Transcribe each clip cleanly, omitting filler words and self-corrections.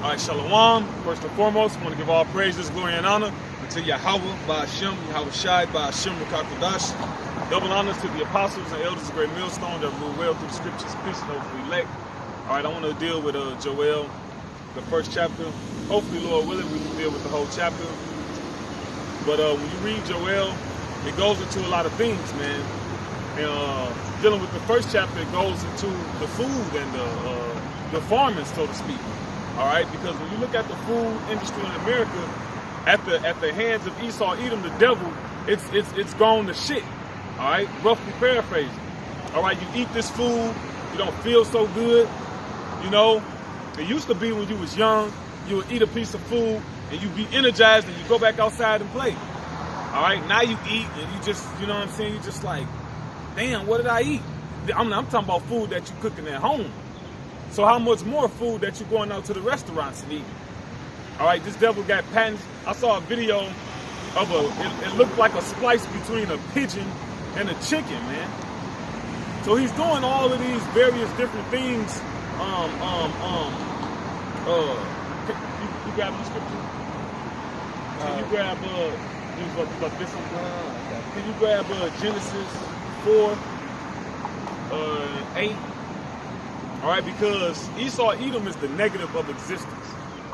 All right, Shalom. First and foremost, I want to give all praises, glory, and honor unto Yahweh, Ba'Hashem, Yahweh Shai, Ba'Hashem, Rakakodash. Double honors to the apostles and elders of Great Millstone that rule well through the scriptures, peace and hopefully elect. All right, I want to deal with Joel, the first chapter. Hopefully, Lord willing, we can deal with the whole chapter. But when you read Joel, it goes into a lot of things, man. And dealing with the first chapter, it goes into the food and the farming, so to speak. All right, because when you look at the food industry in America, at the hands of Esau, Edom, the devil, it's gone to shit. All right, roughly paraphrasing. All right, you eat this food, you don't feel so good. You know, it used to be when you was young, you would eat a piece of food and you be energized and you go back outside and play. All right, now you eat and you just, you know what I'm saying? You just like, damn, what did I eat? I'm talking about food that you're cooking at home. So how much more food that you're going out to the restaurants and eating? All right, this devil got patents. I saw a video of it looked like a splice between a pigeon and a chicken, man. So he's doing all of these various different things. You grab the scripture? Can you grab, this one? Can you grab Genesis 4, 8? All right, because Esau Edom is the negative of existence.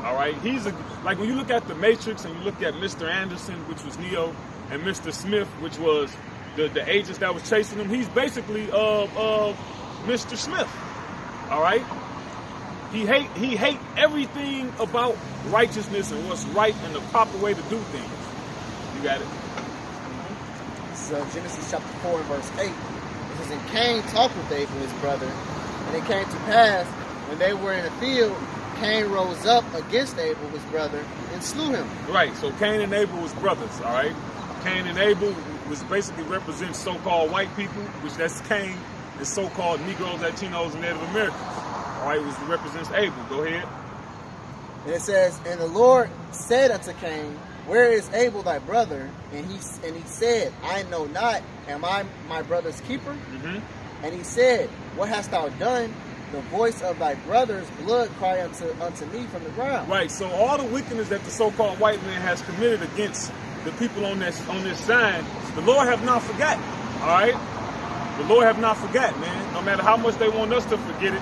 All right, he's like when you look at the Matrix and you look at Mr. Anderson, which was Neo, and Mr. Smith, which was the agents that was chasing him. He's basically Mr. Smith. All right, he hate everything about righteousness and what's right and the proper way to do things. You got it. So Genesis chapter 4 and verse 8. It says, and Cain talked with Abel his brother. And it came to pass, when they were in the field, Cain rose up against Abel, his brother, and slew him. Right, so Cain and Abel was brothers, all right? Cain and Abel was basically represents so-called white people, which that's Cain, and so-called Negroes, Latinos, and Native Americans. All right, which represents Abel. Go ahead. And it says, and the Lord said unto Cain, where is Abel thy brother? And he said, I know not. Am I my brother's keeper? Mm-hmm. And he said, what hast thou done? The voice of thy brother's blood cry unto me from the ground. Right, so all the wickedness that the so-called white man has committed against the people on this side, the Lord have not forgotten, all right? The Lord have not forgotten, man. No matter how much they want us to forget it,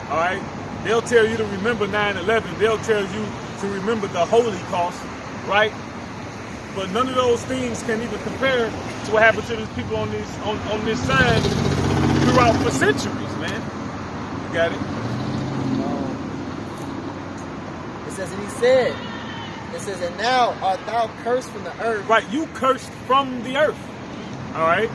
all right? They'll tell you to remember 9/11. They'll tell you to remember the Holocaust, right? But none of those things can even compare to what happened to these people on this side throughout for centuries, man. You got it? It says, and he said, it says, and now art thou cursed from the earth. Right, you cursed from the earth. All right?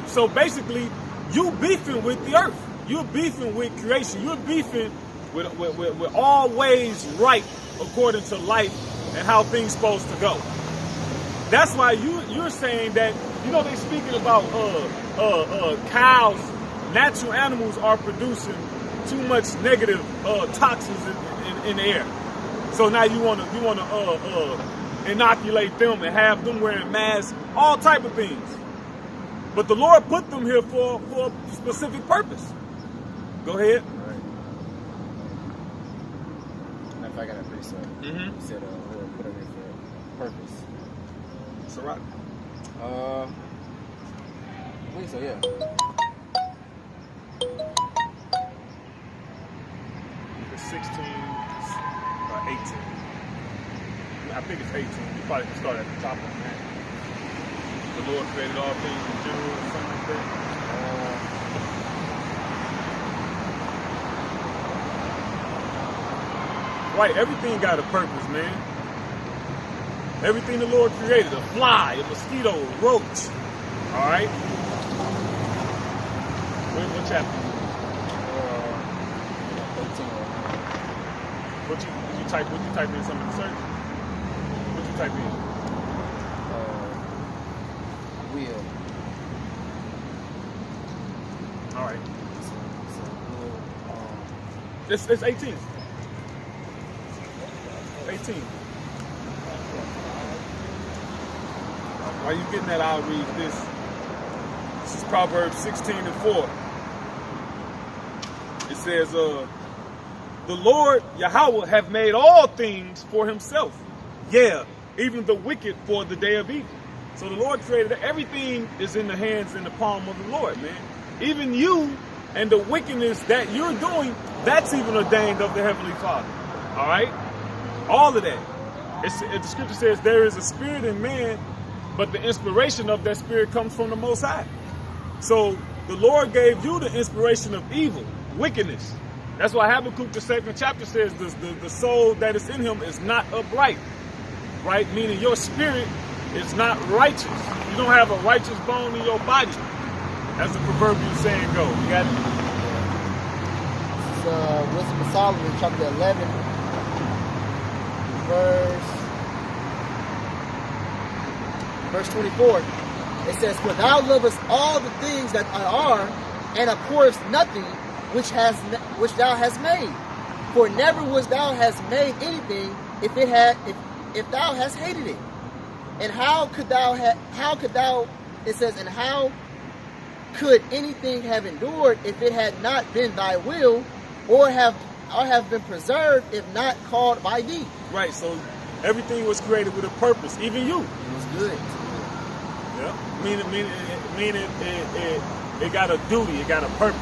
So basically, you beefing with the earth. You're beefing with creation. You're beefing with all ways right according to life and how things supposed to go. That's why you're saying that, you know, they speaking about cows, natural animals are producing too much negative toxins in the air. So now you wanna inoculate them and have them wearing masks, all type of things. But the Lord put them here for a specific purpose. Go ahead. All right. Now if I got a precept, you said Lord put them here for a purpose. It's all right. I believe so, yeah. It's 16 or 18. I think it's 18. You probably can start at the top of that. The Lord created all things in general or something like that. Right, everything got a purpose, man. Everything the Lord created, a fly, a mosquito, a roach. All right? What chapter? 18. What you type in something in the search? What you type in? Wheel. All right. It's 18. 18. While you getting that, I'll read this. This is Proverbs 16:4. It says, the Lord Yahweh have made all things for himself. Yeah, even the wicked for the day of evil. So the Lord created everything is in the hands and the palm of the Lord, man. Even you and the wickedness that you're doing, that's even ordained of the Heavenly Father. All right? All of that. The scripture says there is a spirit in man, but the inspiration of that spirit comes from the Most High. So the Lord gave you the inspiration of evil, wickedness. That's why Habakkuk, the 2nd chapter, says the soul that is in him is not upright. Right? Meaning your spirit is not righteous. You don't have a righteous bone in your body. As the proverbial saying goes. You got it? This is Wisdom of Solomon, chapter 11, verse 24. It says, "For thou lovest all the things that are, and abhorrest nothing which thou hast made. For never was thou hast made anything if thou hast hated it. And how could anything have endured if it had not been thy will, or have been preserved if not called by thee?" Right, so everything was created with a purpose, even you. It was good. Yeah. Meaning it got a duty, it got a purpose.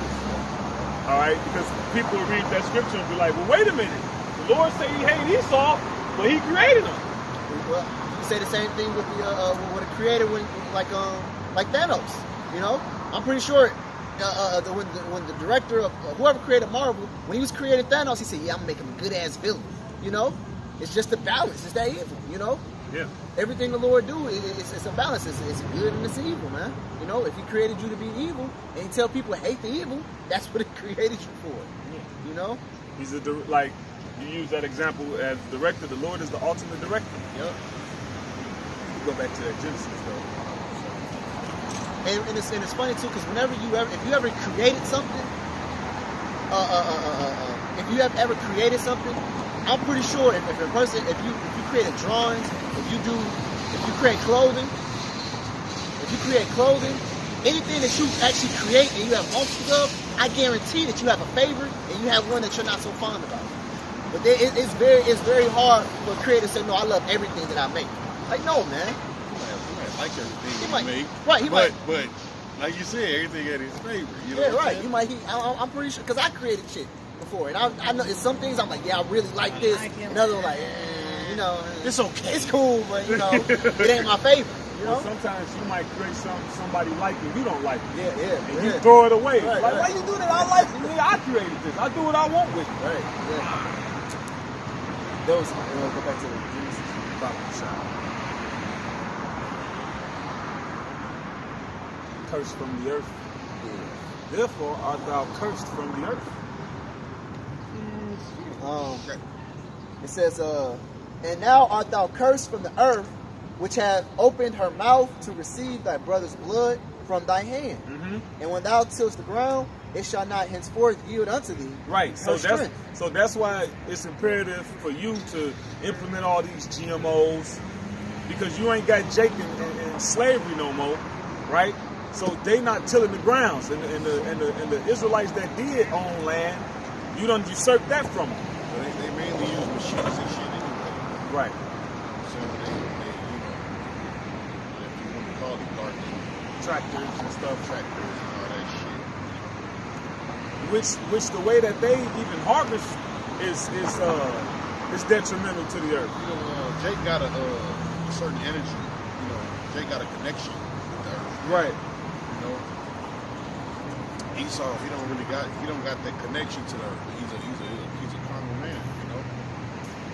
All right, because people will read that scripture and be like, well, wait a minute. The Lord said he hated Esau, but he created him. Well, you say the same thing with the creator when like Thanos. You know, I'm pretty sure when the director of whoever created Marvel, when he was creating Thanos, he said, "Yeah, I'm gonna make him a good ass villain." You know, it's just a balance. It's that evil. You know. Yeah. Everything the Lord do, it's a balance. It's good and it's evil, man. You know, if he created you to be evil and he tell people hate the evil, that's what he created you for. Yeah. You know. He's like you use that example as director. The Lord is the ultimate director. Yep. Go back to that Genesis though. And it's funny too, because if you ever created something, if you have ever created something, I'm pretty sure if you created drawings, if you create clothing, anything that you actually create and you have multiples of, I guarantee that you have a favorite and you have one that you're not so fond about. But it's very hard for a creator to say, no, I love everything that I make. Like, no, man. He might like everything he make. Right, but like you said, everything at his favor. You know yeah, right. I'm pretty sure, because I created shit before, and I know some things I'm like, yeah, I really like this. And others are like, you know, it's okay, it's cool, but you know, it ain't my favorite. You know, well, sometimes you might create something somebody like it, you don't like it. Yeah. And you throw it away. Right, why you do that? I like it. Nigga, I created this. I do what I want with it. Right. Yeah. Those. Go back to the Genesis property shop. Cursed from the earth. Yeah. Therefore art thou cursed from the earth. It says, and now art thou cursed from the earth, which hath opened her mouth to receive thy brother's blood from thy hand. Mm-hmm. And when thou tillest the ground, it shall not henceforth yield unto thee. Right. So that's why it's imperative for you to implement all these GMOs, because you ain't got Jake in slavery no more, right? So they not tilling the grounds, and the Israelites that did own land, you done usurped that from them. Well, they mainly use machines and shit anyway. Right. So they if you want to call it gardening, Tractors and stuff. Tractors and all that shit. Which the way that they even harvest is detrimental to the earth. You know, Jake got a certain energy. You know, Jake got a connection with the earth. Right. You know, Esau, he don't got that connection to the earth. He's a carnal man. You know,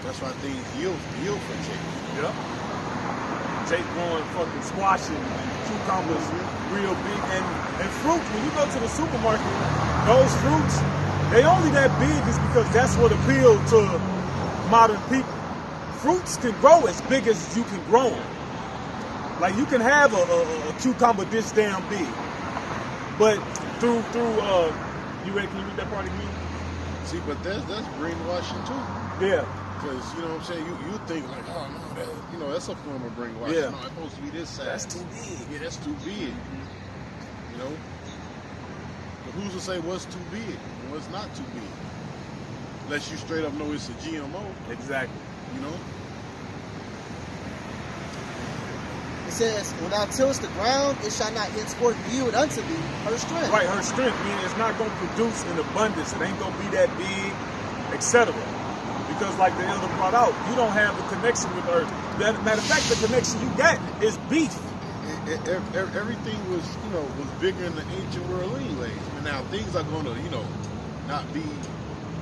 that's why things yield for Jake. Yep. Jake growing fucking squash and cucumbers real big, and fruit. When you go to the supermarket, those fruits, they only that big is because that's what appealed to modern people. Fruits can grow as big as you can grow them. Like you can have a cucumber this damn big, but through you ready? Can you read that part again? See, but that's brainwashing too. Yeah. Because, you know what I'm saying, you think like, oh no, that's a form of brainwashing. Yeah. No, it's supposed to be this size. That's too big. Yeah, that's too big. You know? But who's to say what's too big and what's not too big? unless you straight up know it's a GMO. Exactly. You know. It says, when thou tillest the ground, it shall not henceforth yield unto thee her strength. Right, her strength, meaning it's not going to produce in abundance. It ain't going to be that big, etc. Because like the elder brought out, you don't have the connection with earth. Matter of fact, the connection you got is beef. Everything was, was bigger in the ancient world anyways. And now things are going to, not be,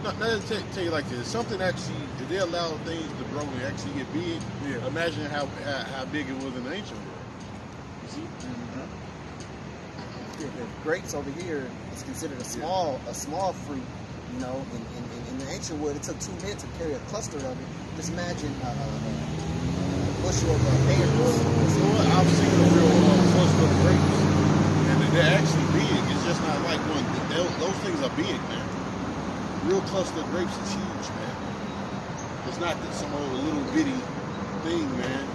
not tell you like this. Something actually, if they allow things to grow and actually get big, imagine how big it was in the ancient world. You see? The grapes over here is considered a small fruit. In the ancient world, it took 2 men to carry a cluster of it. Just imagine a bushel of pears. So I've seen a real cluster of grapes, and they're actually big. It's just not like one. Those things are big, man. Real cluster of grapes is huge, man. It's not some old little bitty thing, man.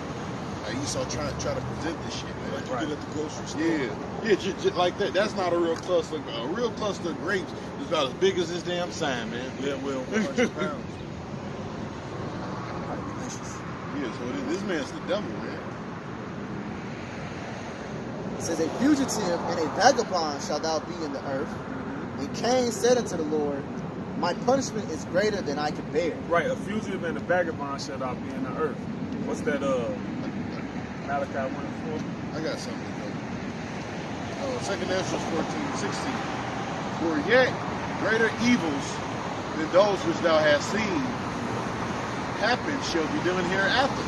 Esau try to present this shit, man. Like you get at the grocery store. Yeah, just like that. That's not a real cluster. A real cluster of grapes is about as big as this damn sign, man. Yeah, well, 100 pounds. Yeah, so this man's the devil, man. It says, a fugitive and a vagabond shalt thou be in the earth. And Cain said unto the Lord, my punishment is greater than I can bear. Right, a fugitive and a vagabond shall thou be in the earth. What's that, Malachi 1:4? I got something, though. 2 Ezra 14:16. For yet greater evils than those which thou hast seen happen shall be done hereafter.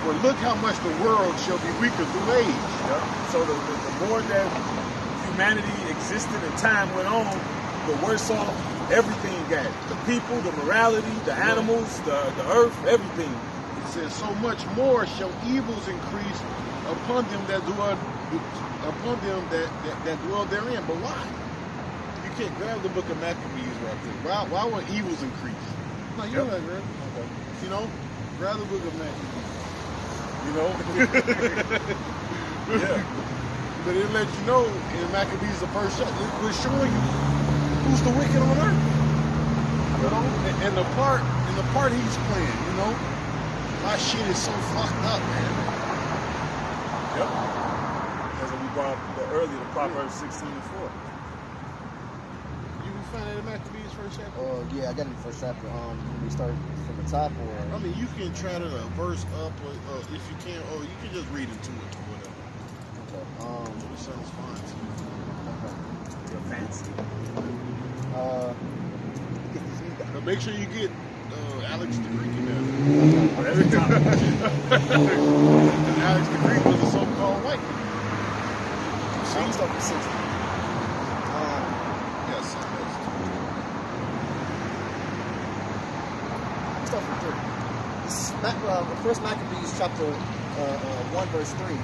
For look how much the world shall be weaker through age. Yep. So the more that humanity existed and time went on, the worse off everything got. The people, the morality, the animals, the earth, everything. It says, so much more shall evils increase upon them that dwell therein. But why? You can't grab the book of Maccabees right there. Why would evils increase? No, you know that, right? Okay. Grab the book of Maccabees. Yeah. But it lets you know in Maccabees the first chapter, it was showing you who's the wicked on earth. And the part he's playing, my shit is so fucked up, man. Yep. As we brought up earlier, the Proverbs 16:4. You can find that in Maccabees first chapter? Yeah, I got it in the first chapter. Can we start from the top or? I mean, you can try to verse up, or if you can, or you can just read into it or whatever. Okay. It sounds fine to me. You're fancy. But make sure you get Alex the Greek in there. Every time. Alex the Greek was a so-called white man. Some stuff is 60. Yes, Stuff from 3. This is First Maccabees chapter 1 verse 3.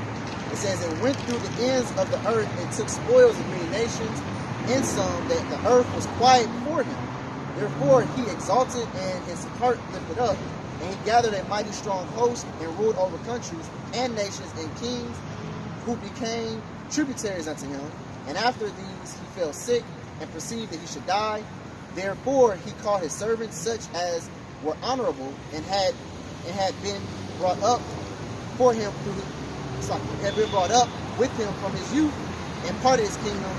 It says, it went through the ends of the earth and took spoils of many nations, insomuch that the earth was quiet before him. Therefore he exalted and his heart lifted up, and he gathered a mighty strong host and ruled over countries and nations and kings who became tributaries unto him. And after these he fell sick and perceived that he should die. Therefore he called his servants, such as were honorable and had been brought up for him had been brought up with him from his youth, and parted his kingdom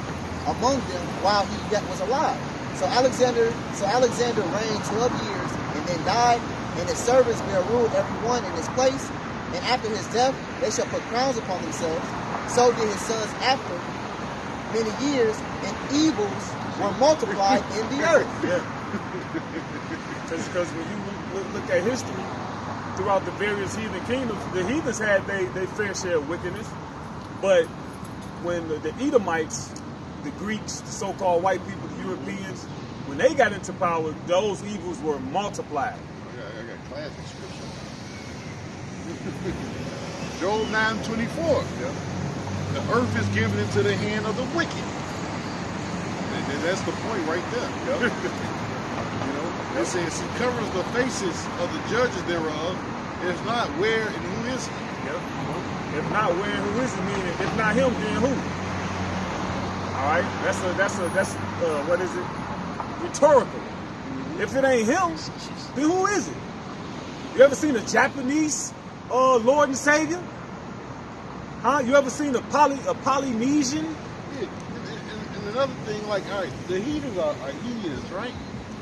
among them while he yet was alive. So Alexander reigned 12 years and then died, and his servants bare ruled every one in his place. And after his death they shall put crowns upon themselves. So did his sons after many years, and evils were multiplied in the earth. Yeah. Because when you look at history, throughout the various heathen kingdoms, the heathens had their fair share of wickedness. But when the Edomites, the Greeks, the so-called white people, the Europeans, when they got into power, those evils were multiplied. I got classic scripture. Job 9:24. Yeah. The earth is given into the hand of the wicked. And that's the point right there. Yep. It says he covers the faces of the judges thereof. If not, where and who is he? Yep. If not where and who is he, meaning if not him, then who? All right, that's what is it? Rhetorical. If it ain't him, then who is it? You ever seen a Japanese Lord and Savior? Huh? You ever seen a Polynesian? Yeah. And another thing, like, all right, the heathens are heathens, right?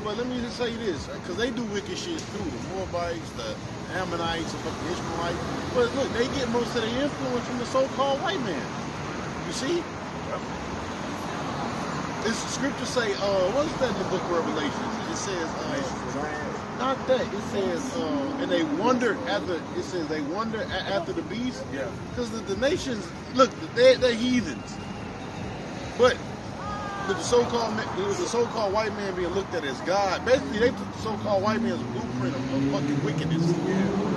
But let me just say this, because they do wicked shit too. The Moabites, the Ammonites, the fucking Ishmaelites. But look, they get most of their influence from the so-called white man. You see? Yep. This scripture say, what is that in the book of Revelations? It says, not that. It says, and they wonder after. It says they wonder after the beast. Yeah. Because the nations, look, they're heathens. But the so-called white man being looked at as God. Basically, they took the so-called white man's blueprint of fucking wickedness,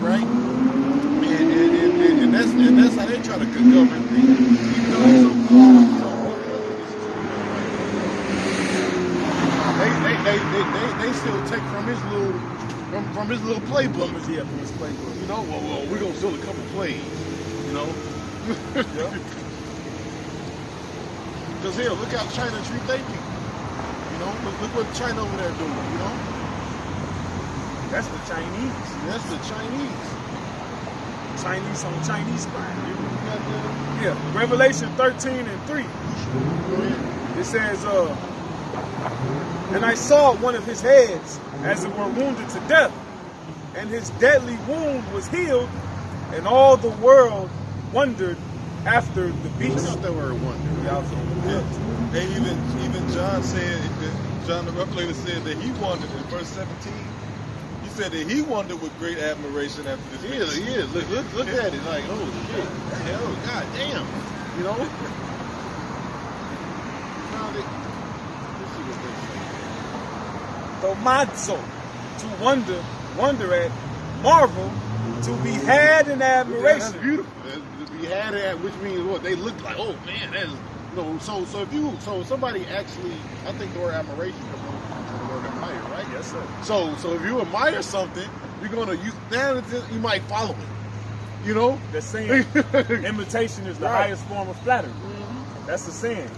right? And that's how they try to govern things. Even though they so-called, they still take from his little playbook. Yeah, from his playbook. You know, well, we're gonna steal a couple plays. You know. Yeah. Because here, look how China treat their people. You know, look what China over there doing, you know? That's the Chinese. That's the Chinese. Chinese on Chinese crime. Yeah. Revelation 13:3. Go ahead. It says, and I saw one of his heads, as it were wounded to death, and his deadly wound was healed, and all the world wondered after the beast. I thought they were wondering. Yeah. And even John said, John the Revelator said that he wondered in verse 17. He said that he wondered with great admiration after this. He is. Look at it. Like, oh shit. Oh god damn. You know? Now let's see what they say. Tomazo, to wonder at, marvel, to be had in admiration. That's beautiful. You had that, which means what they look like. Oh man, that's so if somebody actually, I think the word admiration comes from the word admire, right? Yes, sir. So if you admire something, you might follow it. You know, The saying, imitation is the Right. highest form of flattery. That's the saying.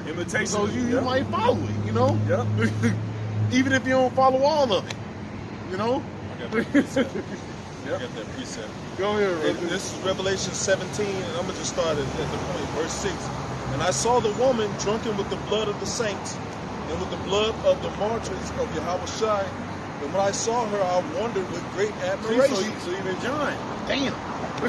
Imitation. so you might follow it. You know, Yep. even if you don't follow all of it. You know. I got that precept. I got that precept. Go ahead. And this is Revelation 17, and I'm going to just start at the point, verse 6. And I saw the woman drunken with the blood of the saints, and with the blood of the martyrs of Yahushua. And when I saw her, I wondered with great admiration. So even John, damn. He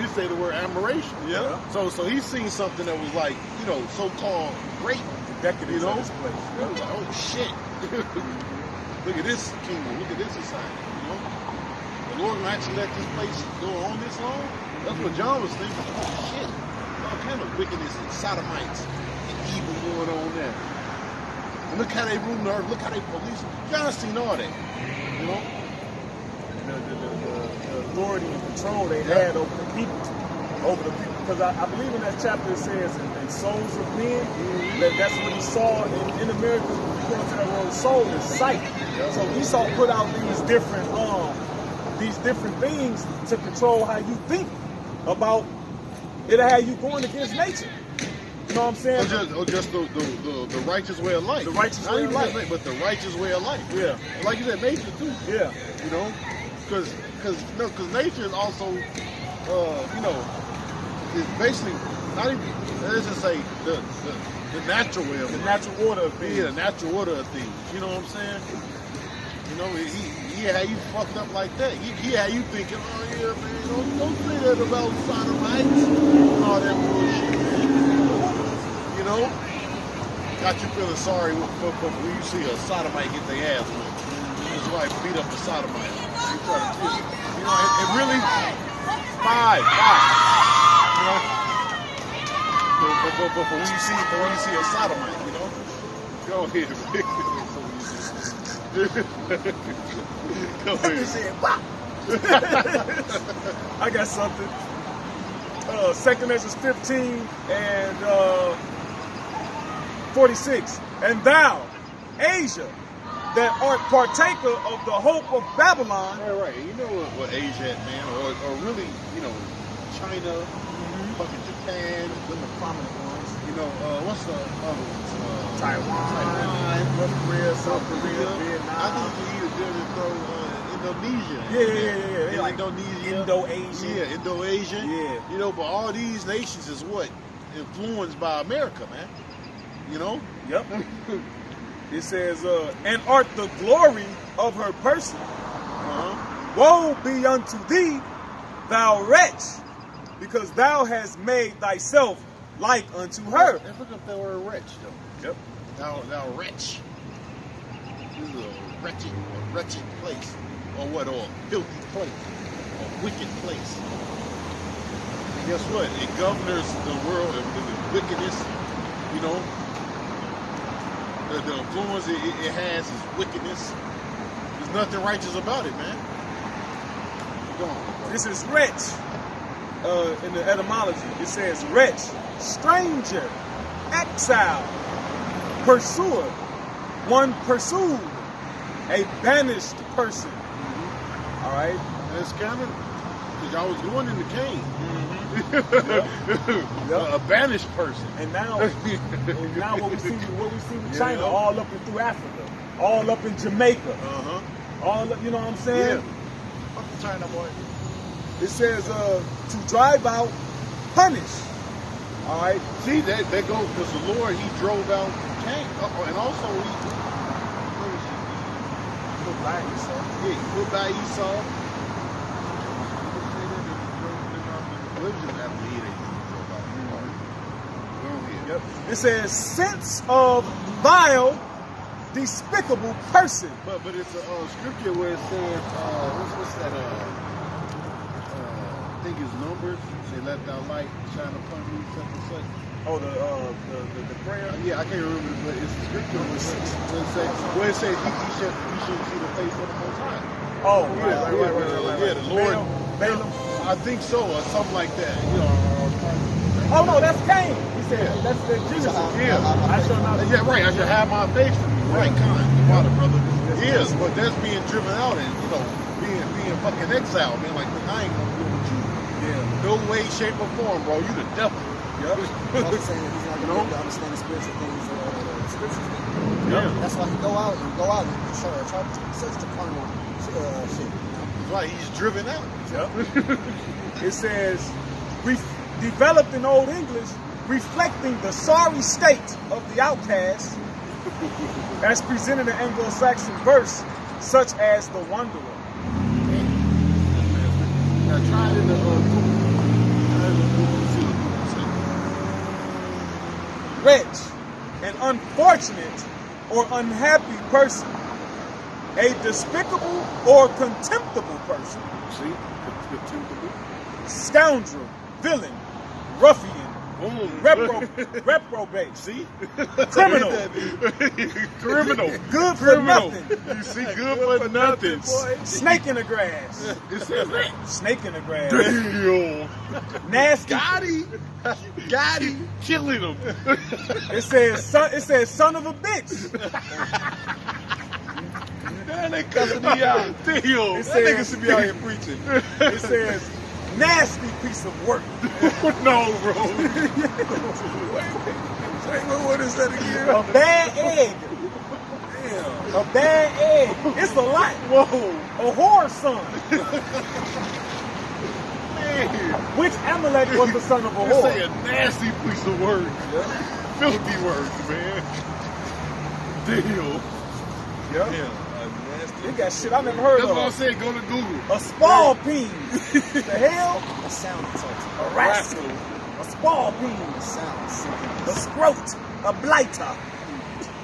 say the word admiration. Yeah. So he's seen something that was like, you know, so-called great. Decadence You know? of this place. He was like, oh shit. Look at this kingdom. Look at this society. You know, the Lord will actually let this place go on this long. That's what John was thinking. Oh shit. All kind of wickedness and sodomites and evil going on there. And look how they rule the earth. Look how they police. John's seen all that. You know. The authority and control they had over the people. Because I believe in that chapter it says, in souls of men, that's what he saw in America. According to that word, soul is sight. So Esau put out these different things to control how you think about it, how you going against nature. You know what I'm saying? Or just the righteous way of life. The righteous Not way of even life. just, but the righteous way of life. Yeah. And like you said, nature too. Yeah. You know, because nature is also, you know, is basically not even. Let's just say the natural way of The life. natural order of things. Yeah, the natural order of things. You know what I'm saying? You know, he had you fucked up like that. He had you thinking, oh yeah, man, don't say that about sodomites and all that bullshit, man. You know, got you feeling sorry for when you see a sodomite get their ass whipped. His wife beat up the sodomite. You try to kill it. You know, it really five. You know, but when you see a sodomite, you know, go ahead. Go ahead. I got something. 2 Ezra 15 and 46. And thou, Asia, that art partaker of the hope of Babylon. Right. You know what Asia at, man, or really, you know, China, fucking Japan, Them the prominent ones. You know, what's the other ones? Taiwan, North Korea, South Korea, Vietnam. I think you either did it throw Indonesia. Yeah. Yeah, Like Indonesia. Indo-Asian. Yeah, Indo-Asian. Yeah. You know, but all these nations is what? Influenced by America, man. You know? Yep. It says, and art the glory of her person. Woe be unto thee, thou wretch, because thou hast made thyself like unto her. Let's look up that word wretch, though. Yep. Thou wretch. This is a wretched place. Or what? Or a filthy place. A wicked place. And guess what? It governs the world with wickedness. You know? The influence it has is wickedness. There's nothing righteous about it, man. Go on. This is wretch. In the etymology, it says wretch, stranger, exile, pursuer, one pursued, a banished person. All right? And it's kind of, because y'all was going in the cane. Yep. A banished person. And now what we see with China, Yeah. all up and through Africa, all up in Jamaica, all up, you know what I'm saying? Yeah. Fuck the China boy. It says to drive out, punish. All right. See, that goes because the Lord, he drove out Cain. And also, he Put by Esau. Yeah, he put by Esau. What was it after he drove out? Go ahead. Yep. It says sense of vile, despicable person. But it's a scripture where it says, what's that? I think it's Numbers. Say, let thy light shine upon me, such and such. Oh, the prayer. Yeah, I can't remember, but it's a scripture where it says you should see the face of the Most High. Oh, right. Yeah, the Lord. Balaam. I think so, or something like that. You know. Oh no, that's Cain. He said that's the Jesus. Yeah, I shall not. Yeah, right. I should have my face from you. Right, kind, water, brother. Yes, but that's being driven out and being fucking exiled. Man, like I ain't gonna deal with you. Yeah. No way, shape, or form, bro. You the devil. Yep. I'm saying he's not going to be able to understand the spiritual things the scriptures do. Yeah. That's why he go out and try to search the carnal shit. You know? Right, he's driven out. Yep. It says, developed in Old English, reflecting the sorry state of the outcast, as presented in Anglo-Saxon verse, such as the wanderer. Now try it in the Wretch, an unfortunate or unhappy person, a despicable or contemptible person, See? Contemptible. scoundrel, villain, ruffian, reprobate, See? criminal, Criminal. good for nothing, You see, good for nothing. snake in the grass, It says that. snake in the grass, Damn. nasty. Got him. Killing him. It says son of a bitch. Man, they cussing me out. Damn. It That nigga says- should be out here preaching. It says nasty piece of work. No, bro. What is that again? A bad egg. Damn. A bad egg. It's a lot. Whoa. A whore son. Man. Which Amalek was the son of a They say whore? a nasty piece of work. Filthy work, man. Damn. Yep. Yeah. A nasty. They got shit I never heard That's what I of. said. Go to Google. A spalpeen. The hell? That sound insulting. A rascal. A spalpeen. That sound A simple. scrote. A blighter.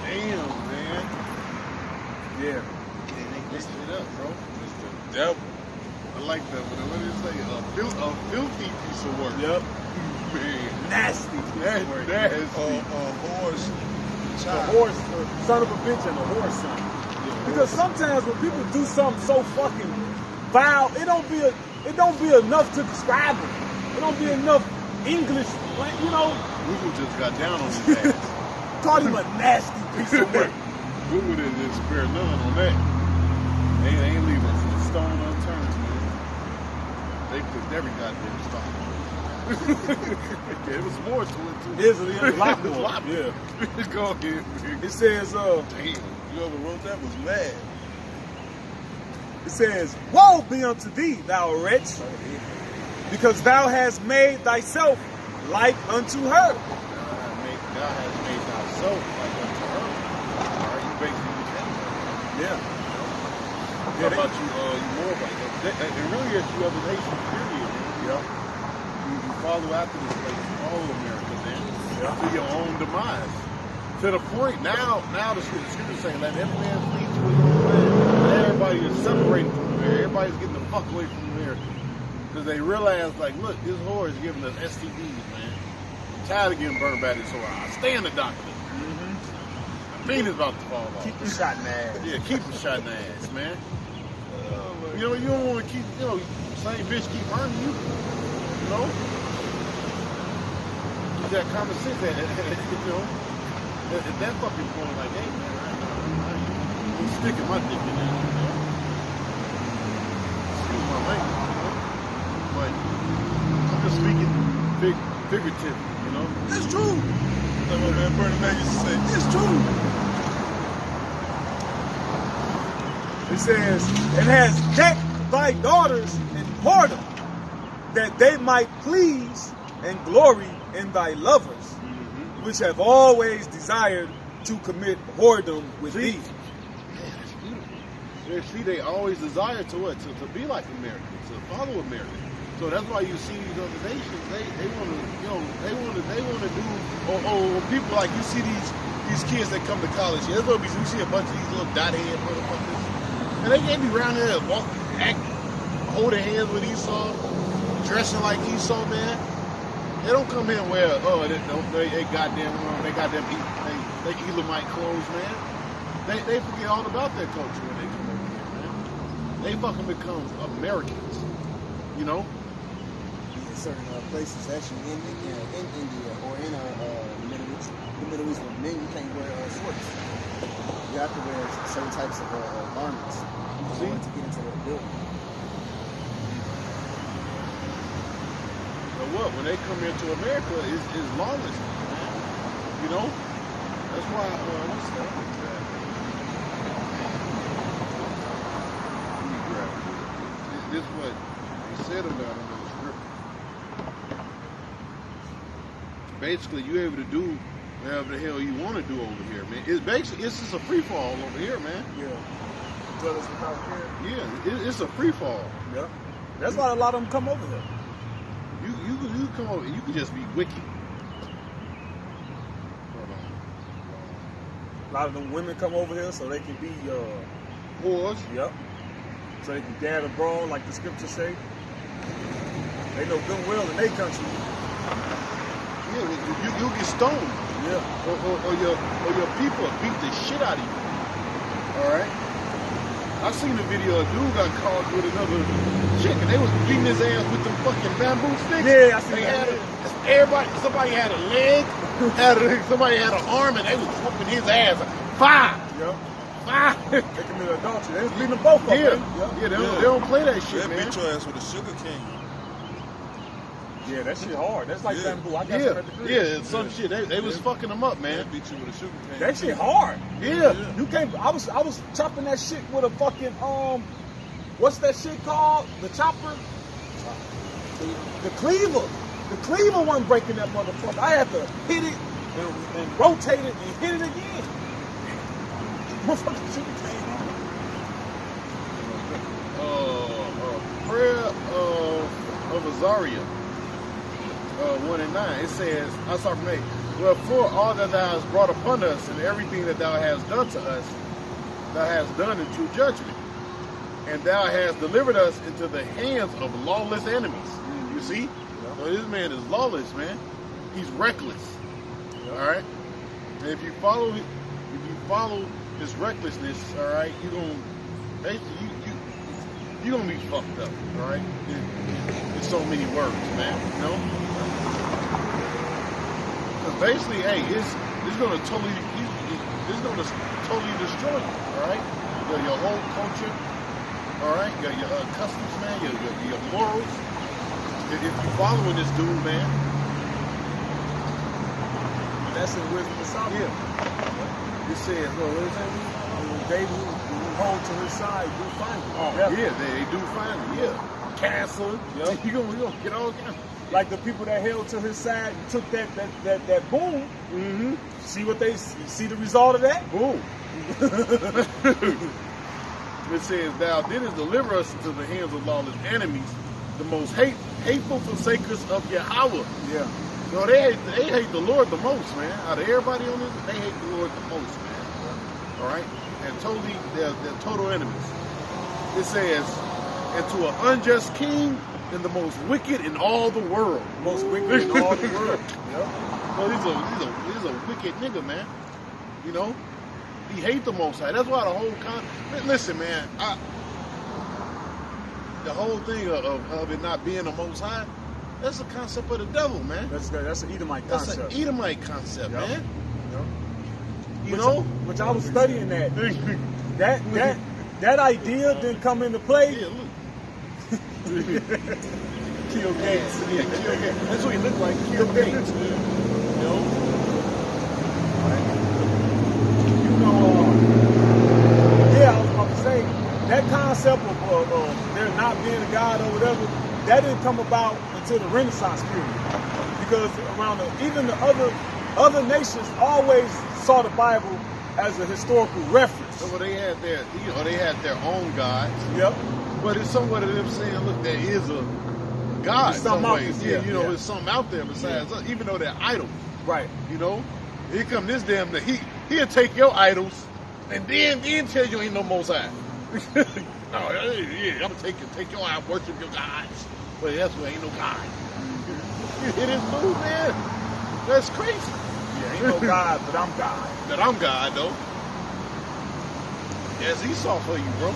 Damn, man. Yeah. They make this shit up, bro. It's the devil. I like that. But what did it say? A filthy piece of work. Yep. Man. Nasty piece of work. That is Horse. A horse, son of a bitch and a horse son. Because sometimes when people do something so fucking vile, it don't be enough to describe it. It don't be enough English, like, you know. Google just got down on his ass. Call him a nasty piece of work. Google didn't spare none on that. They ain't leaving a stone unturned, man. They put every goddamn stone. Yeah, it was more to it too. Here's a lot more. Yeah. Go ahead. It says, Damn, whoever wrote that was mad. it says, woe be unto thee, thou wretch, because thou hast made thyself like unto her. God has made thyself like unto her. All right, you basically became her. Yeah. How about you more like that? It really is you other nations, period. Yeah. You follow after this place, all America, then, Yeah. to your own demise. To the point now the scripture saying, let every man flee to his own land. Everybody is separated from America. Everybody's getting the fuck away from America. Because they realize, like, look, this whore is giving us STDs, man. I'm tired of getting burned by this whore. I stay in the doctor. My penis about to fall off. Keep the shot in the ass. Yeah, keep the shot in the ass, man. You know, you don't want to keep, same bitch keep earning you. You know? You got common sense at that fucking point, like, hey, man, I'm sticking my dick in there, you know? Excuse my language, you know? But I'm just speaking figurative, you know? It's true. That's what man Bernie Mac used to say. It's true. It says, and has decked thy daughters in whoredom, that they might please and glory in thy lovers, which have always desired to commit whoredom with thee. See, they always desire to what? To be like America, to follow America. So that's why you see these other nations, they want to do, or people like you see these kids that come to college. There's gonna be, you see a bunch of these little dot head motherfuckers, and they can't be around there walking, holding hands with Esau, dressing like Esau, man. They don't come here and wear, they goddamn Elamite clothes, man. They forget all about their culture when they come over here, man. They fucking become Americans, you know? In certain places, actually in India or in the Middle East, where men, you can't wear shorts. You have to wear certain types of garments to get into the building. But what? When they come into America, it's lawless, man. You know? That's why, what's that? This is what he said about him in the script. Basically, you're able to do whatever the hell you want to do over here, man. It's just a free fall over here, man. Yeah. Brothers without care. Yeah, it's a free fall. Yeah. That's why a lot of them come over here. You come over, you can just be wicked. Hold on. A lot of them women come over here so they can be Whores. Yep. So they can gather abroad, like the scriptures say. They know good well in their country. Yeah, you'll get stoned. Yeah. Or your people beat the shit out of you. All right. I seen a video. A dude got caught with another chick, and they was beating his ass with them fucking bamboo sticks. Yeah, I seen they that. Somebody had a leg, somebody had an arm, and they was whooping his ass. Fire. Yep. Fire. They committed adultery. They was beating them both up. Yeah, Man. they don't play that shit, They man. beat your ass with a sugar cane. Yeah, that shit hard. That's like bamboo. I got some at the crib. Yeah, some shit. They was fucking them up, They man. beat you with a sugar cane. That shit hard. Yeah. You can't. I was chopping that shit with a fucking what's that shit called? The chopper. The cleaver. The cleaver wasn't breaking that motherfucker. I had to hit it and rotate it and hit it again. Motherfucking sugar cane. Prayer of Azaria. 1 and 9. It says, I saw from 8. Wherefore all that thou hast brought upon us, and everything that thou hast done to us, thou hast done in true judgment, and thou hast delivered us into the hands of lawless enemies. You see? So this man is lawless, man. He's reckless. All right. And if you follow his recklessness, all right, you're gonna basically you're gonna be fucked up. All right. In so many words, man. You know. Basically, hey, it's gonna totally destroy you, all right? Your whole culture, all right? Your customs, man, your morals. if you following this dude, man, That's in Wisdom of Solomon. yeah. It says, well, what is that? They who hold to his side do find it. Oh, yeah, they do find it, yeah. Cancer. Yep. You gonna get all kinds. Like the people that held to his side and took that boom. Mm-hmm. See what they see the result of that? Boom. It says, thou didst deliver us into the hands of lawless enemies, the most hateful forsakers of Yahweh. Yeah. No, they hate the Lord the most, man. Out of everybody on this, they hate the Lord the most, man. All right? And totally, they're total enemies. It says, and to an unjust king and the most wicked in all the world. Most wicked in all the world. Yep. Well, he's a wicked nigga, man. You know? He hate the Most High. That's why the whole listen, man. The whole thing of it not being the Most High, that's a concept of the devil, man. That's an Edomite concept. That's an Edomite concept, Yep. man. Yep. You know? Which I was studying that. that idea didn't come into play. Yeah, look. Kill Gates. Yeah, Kill Gates. That's what he looked like. Kill Gates. You know? Yeah, I was about to say that concept of there not being a God or whatever, that didn't come about until the Renaissance period, because around even the other nations always saw the Bible as a historical reference. So they had their own gods. Yep. But it's somewhat of them saying, look, there is a God. There's something some out ways. there, Yeah, you know, yeah. there's something out there besides us, even though they're idols. Right. You know, here come this damn thing. He'll take your idols and then tell you ain't no Most High. No, yeah, I'm gonna take your eye, worship your gods. But that's where ain't no God. You hear this move, man? That's crazy. Yeah, ain't no God, but I'm God. That I'm God, though. That's Esau for you, bro.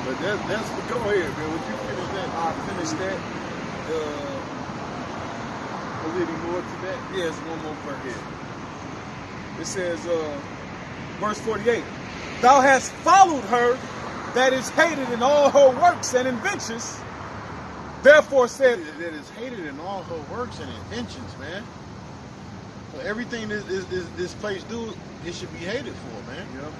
But that's go ahead, man. Would you finish that? I finished that. Was there any more to that? Yeah, it's one more verse here. It says, verse 48, thou hast followed her that is hated in all her works and inventions, therefore said... That is hated in all her works and inventions, man. So everything this place do, it should be hated for, man. Yeah.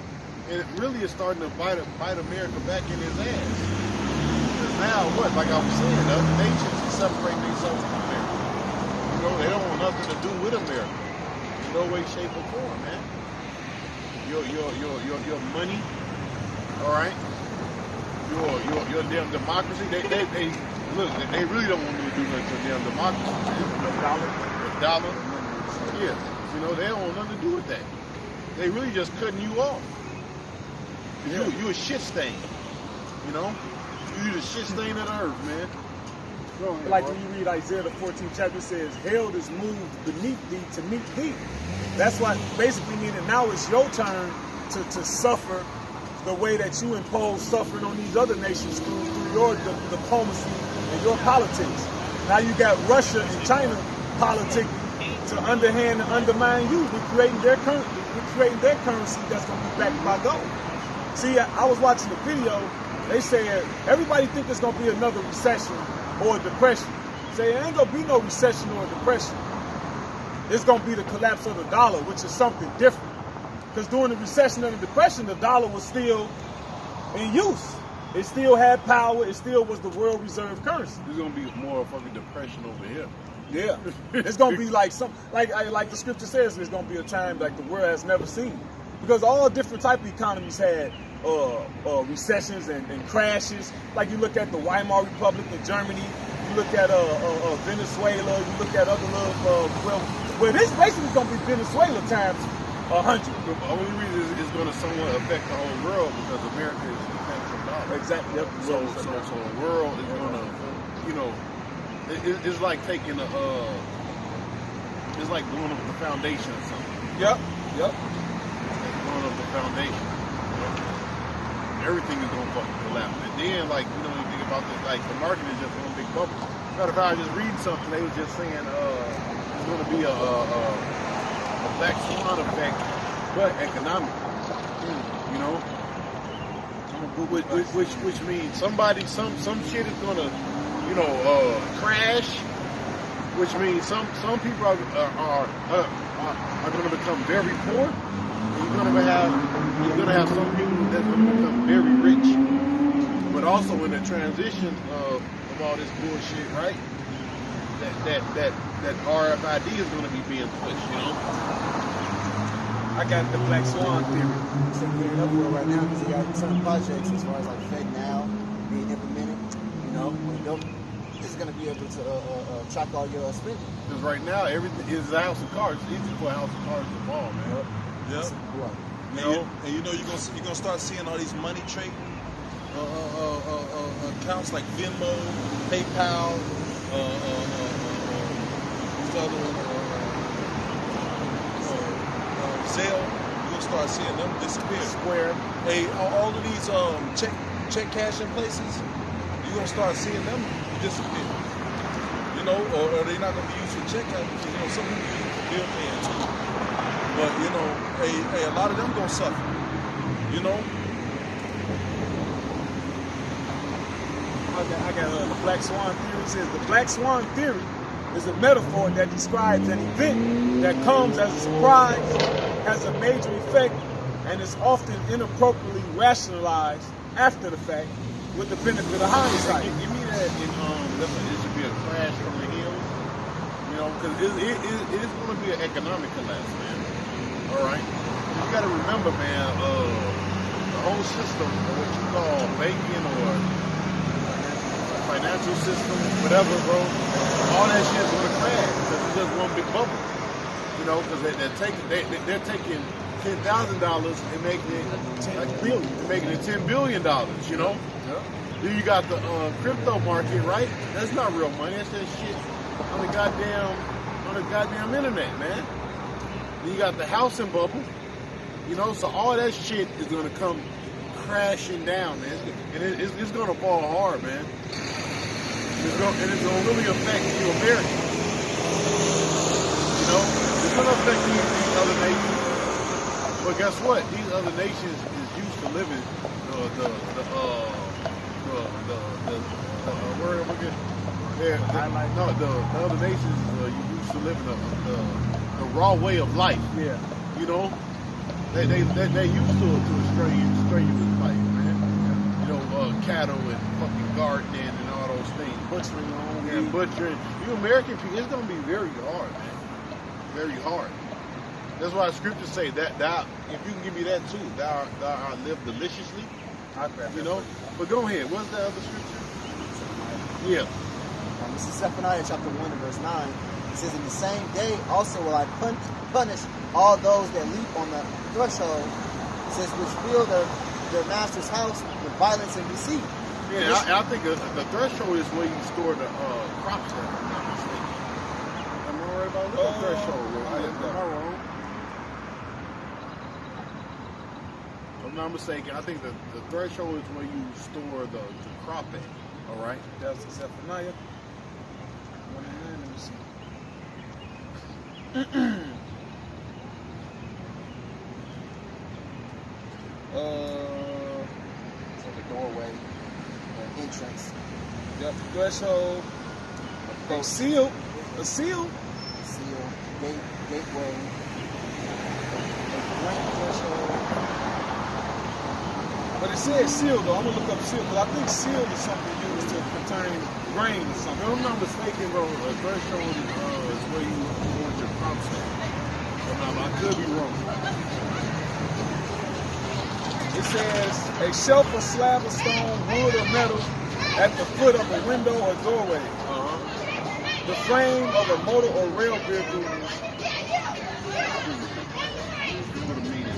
And it really is starting to bite America back in his ass. Because now, what? Like I was saying, the other nations are separating themselves from America. You know, they don't want nothing to do with America. In no way, shape, or form, man. Your money, all right? Your damn democracy. They look. They really don't want me to do nothing to damn democracy, man. The dollar. Yeah. You know, they don't want nothing to do with that. They really just cutting you off. Yeah. You a shit stain. You know? You the shit stain of the earth, man. Like when you read Isaiah the 14th chapter, it says, hell is moved beneath thee to meet thee. That's what basically meaning now it's your turn to suffer the way that you impose suffering on these other nations through your diplomacy and your politics. Now you got Russia and China politicking to underhand and undermine you. We're creating their currency that's going to be backed by gold. See, I was watching the video. They said everybody think there's going to be another recession or a depression. Say it ain't going to be no recession or a depression. It's going to be the collapse of the dollar, which is something different. Because during the recession and the depression, the dollar was still in use. It still had power. It still was the world reserve currency. There's going to be more fucking depression over here. Yeah. It's going to be like like the scripture says, there's going to be a time like the world has never seen. Because all different type of economies had recessions and crashes. Like you look at the Weimar Republic in Germany, you look at Venezuela, you look at other well, this basically going to be Venezuela times 100. The only reason it's going to somewhat affect the whole world because America is dependent on dollar. Exactly. Yep. So the world is going to, you know, it's like taking it's like blowing up the foundation or something. Yep. Blowing up the foundation. Everything is going to fucking collapse. And then, like, you know, when you think about this, like, the market is just one big bubble. Matter of fact, I was just reading something. They was just saying it's going to be a black swan effect, but economic. You know? Which means somebody, some shit is gonna, crash. Which means some people are gonna become very poor. And you're gonna have some people that's gonna become very rich. But also in the transition of all this bullshit, right? That RFID is gonna be being pushed, I got the Black Swan theory. So gearing up for it right now because you got certain projects as far as like FedNow being implemented. It's going to be able to track all your spending. Because right now everything is a house of cards. It's easy for a house of cards to fall, man. Yeah. Right. You're gonna start seeing all these money trading accounts like Venmo, PayPal, these other Zelle. You're gonna start seeing them disappear. Square. Hey, all of these check cashing places, you're gonna start seeing them disappear. Or they're not gonna be used for check cash because some people use the bill paying too. But a lot of them gonna suffer. I got the Black Swan theory. It says the Black Swan theory is a metaphor that describes an event that comes as a surprise, has a major effect, and is often inappropriately rationalized after the fact with the benefit of hindsight. Give me that in it should be a crash from the hills, because it is going to be an economic collapse, man. All right, you got to remember, man, the whole system, or what you call banking or financial system, whatever, bro, all that shit is going to crash because it's just one big bubble, because they're taking $10,000 and making it $10 billion, Then you got the crypto market, right? That's not real money. That's that shit on the goddamn internet, man. Then you got the housing bubble, so all that shit is gonna come crashing down, man. And it's gonna fall hard, man. It's gonna really affect you Americans. It's gonna affect these other nations. But guess what? These other nations is used to living the other nations used to living the raw way of life. Yeah. They used to a strenuous life, man. Cattle and fucking gardening and all those things. Butchering. You American people, it's gonna be very hard, man. Very hard. That's why scriptures say that if you can give me that too, thou live deliciously. But go ahead. What's the other scripture? Yeah. This is Zephaniah chapter 1 and verse 9. It says, in the same day also will I punish all those that leap on the threshold, it says, which fill their master's house with violence and deceit. Yeah, I think the threshold is where you store the crops there, if I'm not mistaken. Am I right about that? Threshold, am I wrong? If I'm not mistaken, I think the threshold is where you store the crop at. All right? That's Zephaniah 1 and 9. Let me see. So the doorway, the entrance. Got the threshold. A seal. Seal, gateway, grain threshold. But it says seal though. I'm gonna look up seal because I think seal is something used to contain grain or something. If I'm not mistaken, bro, a threshold is where you want your crops at. I could be wrong. It says a shelf or slab of stone, wood or metal at the foot of a window or doorway. The frame of a motor or rail vehicle.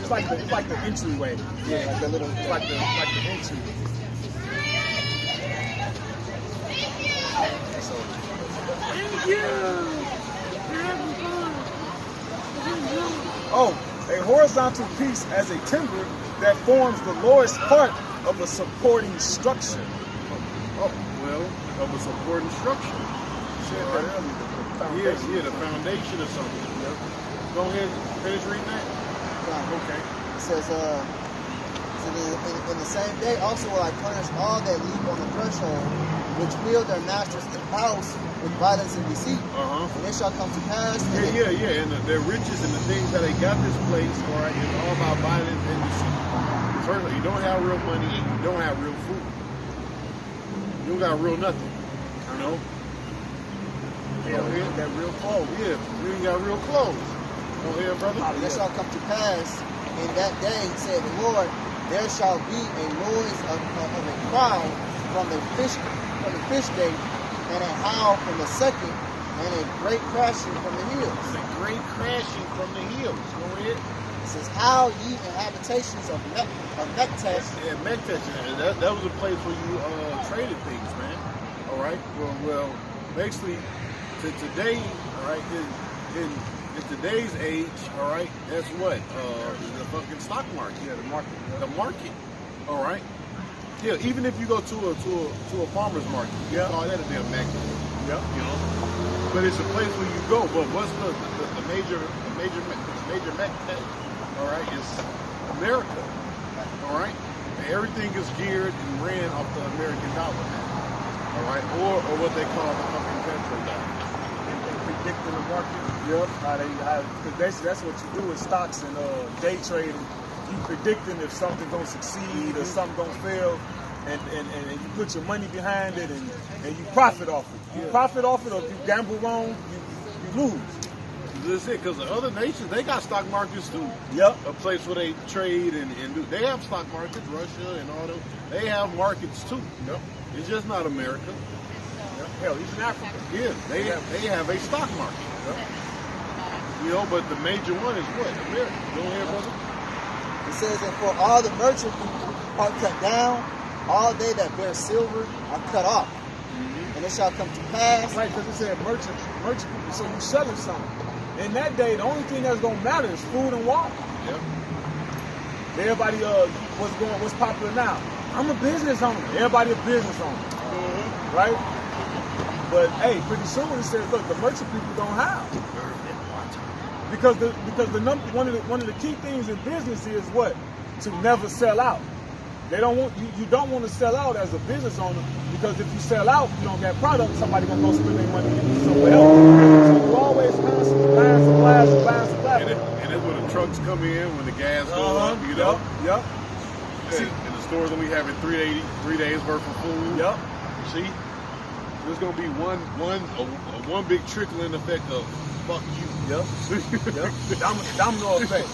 It's like the entryway. Yeah, like the little, Like the entry. So, thank you. Oh, a horizontal piece as a timber that forms the lowest part of a supporting structure. Oh, well, of a supporting structure. Yeah, the foundation or something. Go ahead, finish reading that. Okay. It says in the same day also will I punish all that leap on the threshold, which fill their masters in house with violence and deceit. And it shall come to pass. Yeah. And their riches and the things that they got this place, all right, it's all about violence and deceit. First, you don't have real money, you don't have real food. You don't got real nothing, you know? Yeah, we ain't got real clothes. Yeah, we ain't got real clothes. Go ahead, brother. And it shall come to pass in that day, said the Lord, there shall be a noise of a crowd from the fish gate, and a howl from the second, and a great crashing from the hills. A great crashing from the hills. Go ahead. It says, how ye inhabitations of Mektesh. Yeah, Mektesh. That was a place where you traded things, man. All right. Well, basically, today, all right, in today's age, all right, that's what the fucking stock market. Yeah, the market. The market. All right. Yeah, even if you go to a farmer's market, you call that a damn market. Yeah. You know, but it's a place where you go. But what's the major market? All right, is America. All right, and everything is geared and ran off the American dollar now. All right, or what they call the fucking petrodollar. And predicting the market. Yep. Because basically that's what you do with stocks and day trading. You predicting if something's gonna succeed or something gonna fail, and you put your money behind it and you profit off it. You profit off it, or if you gamble wrong, you lose. That's it, because the other nations, they got stock markets too. Yep. A place where they trade and do. They have stock markets, Russia and all those. They have markets too. Yep. It's just not America. Yep. Hell, even Africa. Yeah, they have a stock market. Yep. You know, but the major one is what? America. Go ahead, brother. It says, and for all the merchant are cut down, all they that bear silver are cut off. And it shall come to pass. Right, because it said merchant people, so you selling something. In that day, the only thing that's gonna matter is food and water. Yep. Everybody, what's popular now? I'm a business owner. Everybody a business owner, right? But hey, pretty soon it says, look, the merchant people don't have, because one of the key things in business is what? To never sell out. They don't want you don't want to sell out as a business owner, because if you sell out, you don't get product, somebody gonna go spend their money somewhere else. So you always constantly buying supplies. And that's when the trucks come in, when the gas goes up, you know? Yep. In the stores that we have in 3 days worth of food. Yep. See? There's gonna be one big trickling effect of fuck you. Yep. Domino effect.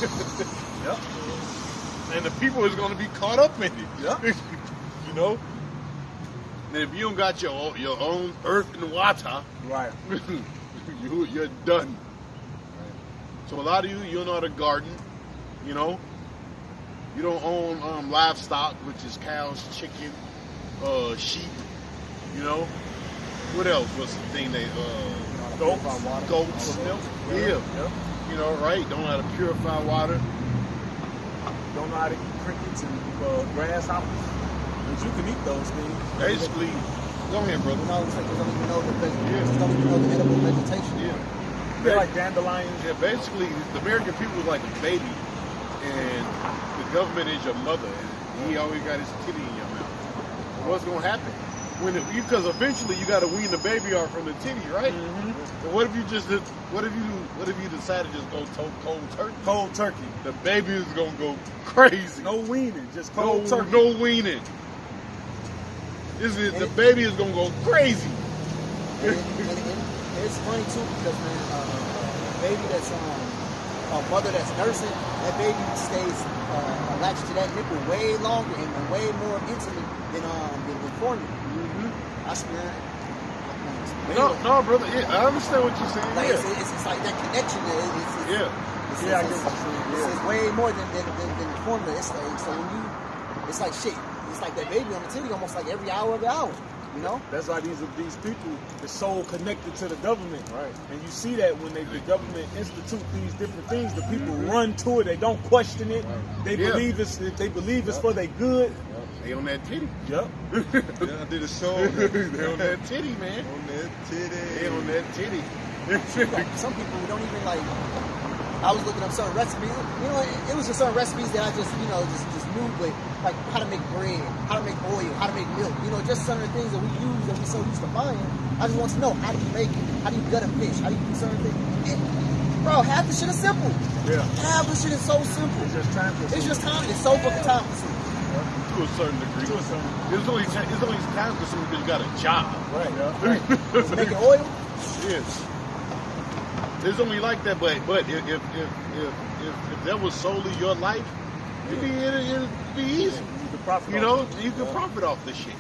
Yep. And the people is going to be caught up in it. Yep. You know? And if you don't got your own earth and water, Right. you're done. So a lot of you don't know how to garden, you know? You don't own livestock, which is cows, chicken, sheep, you know? What else? What's the thing they, goats, milk. yeah. Yep. You know, right? Don't know how to purify water. Don't know how to eat crickets and grasshoppers, but you can eat those things. Basically, go ahead, brother. Don't even know the edible vegetation. Yeah. They're like dandelions. Yeah, basically, the American people is like a baby, and the government is your mother, and he always got his titty in your mouth. What's gonna happen? Because eventually you got to wean the baby off from the titty, right? And what if you decided to just go cold turkey? Cold turkey. The baby is gonna go crazy. No weaning, just cold turkey. No weaning. The baby is gonna go crazy. And it's funny too, because man, a baby that's a mother that's nursing, that baby stays latched to that nipple way longer and way more intimate than formula. I swear. No, brother. Yeah, I understand what you're saying. Like it's like that connection. It's way more than the formula. It's like, so when you, it's like shit. It's like that baby on the titty almost like every hour of the hour. You know? That's why these people are so connected to the government. Right. And you see that when the government institute these different things, the people run to it. They don't question it. Right. They believe it's for their good. They on that titty. Yep. Yeah, I did a show. They on that titty, man. On that titty. They on that titty. Some people don't even like. I was looking up certain recipes. You know, it was just certain recipes that I just, you know, just knew, but like how to make bread, how to make oil, how to make milk. You know, just certain things that we use that we so used to buying. I just want to know, how do you make it? How do you gut a fish? How do you do certain things? Bro, half the shit is simple. Yeah. Half the shit is so simple. It's just time consuming. It's just time. It's so fucking time consuming. To a certain degree. To a certain degree. It's only time consuming because you got a job. Right. Yeah. Making oil? Yes. It's only like that, but if that was solely your life, it'd be easy. You can profit. You know, you can profit off this shit.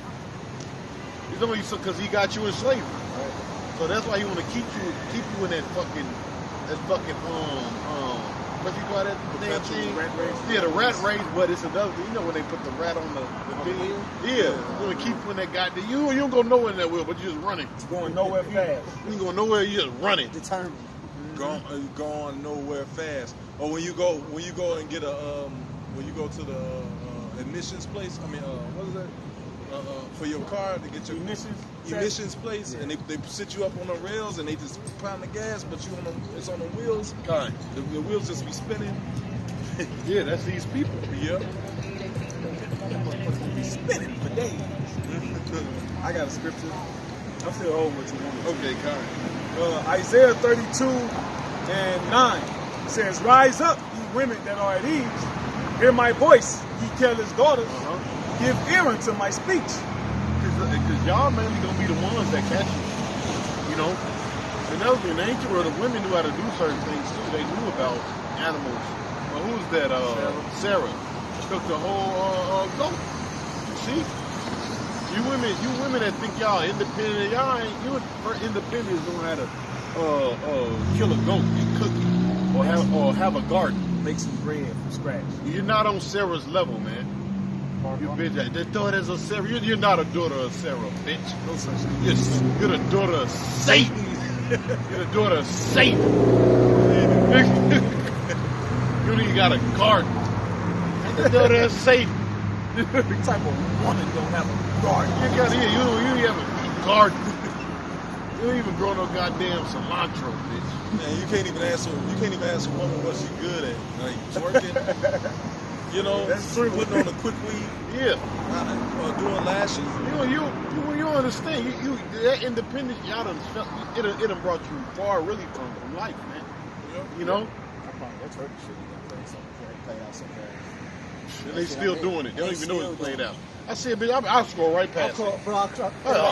It's only so because he got you in slavery. Right. So that's why he want to keep you in that fucking what you call that damn thing? Rat race. Yeah, the rat race. But it's another thing. You know when they put the rat on the thing? wheel? Yeah, you want to keep you in that goddamn. You don't go nowhere in that wheel, but you're just running. It's going nowhere fast. You ain't going nowhere. You're just running. Determined. Going nowhere fast. Or when you go and get a when you go to the emissions place. I mean, what is that? For your car to get your emissions place, and they sit you up on the rails and they just pound the gas, but it's on the wheels. Kind. The wheels just be spinning. Yeah, that's these people. Yeah. Be spinning for days. I got a scripture. I'm still holding what you want. Okay, kind. Isaiah 32:9 says, "Rise up, ye women that are at ease. Hear my voice, ye careless daughters. Give ear unto my speech." Because y'all mainly gonna be the ones that catch you. You know? And that was in the ancient world, the women knew how to do certain things too. They knew about animals. Well, who's that? Sarah. Took the whole goat. You see? You women that think y'all independent, y'all ain't. You independent don't know how to kill a goat and cook it, or have a garden. Make some bread from scratch. You're not on Sarah's level, man. You bitch, that daughter is a Sarah. You're not a daughter of Sarah, bitch. No such thing. You're the daughter of Satan. You're the daughter of Satan. You don't even got a garden. You're the daughter of Satan. What type of woman don't have a garden? You don't even have a garden. You don't even grow no goddamn cilantro, bitch. Man, you can't even ask a woman what she good at. Like twerking. You know, That's true. putting on a quick weave, Yeah. doing lashes. You don't understand. You that independence, y'all done felt it done brought you far really from life, man. You know? That turkey shit, you got played out so fast. And they still doing it. They don't even know it's played out. I said, bitch, I'll scroll right past it. I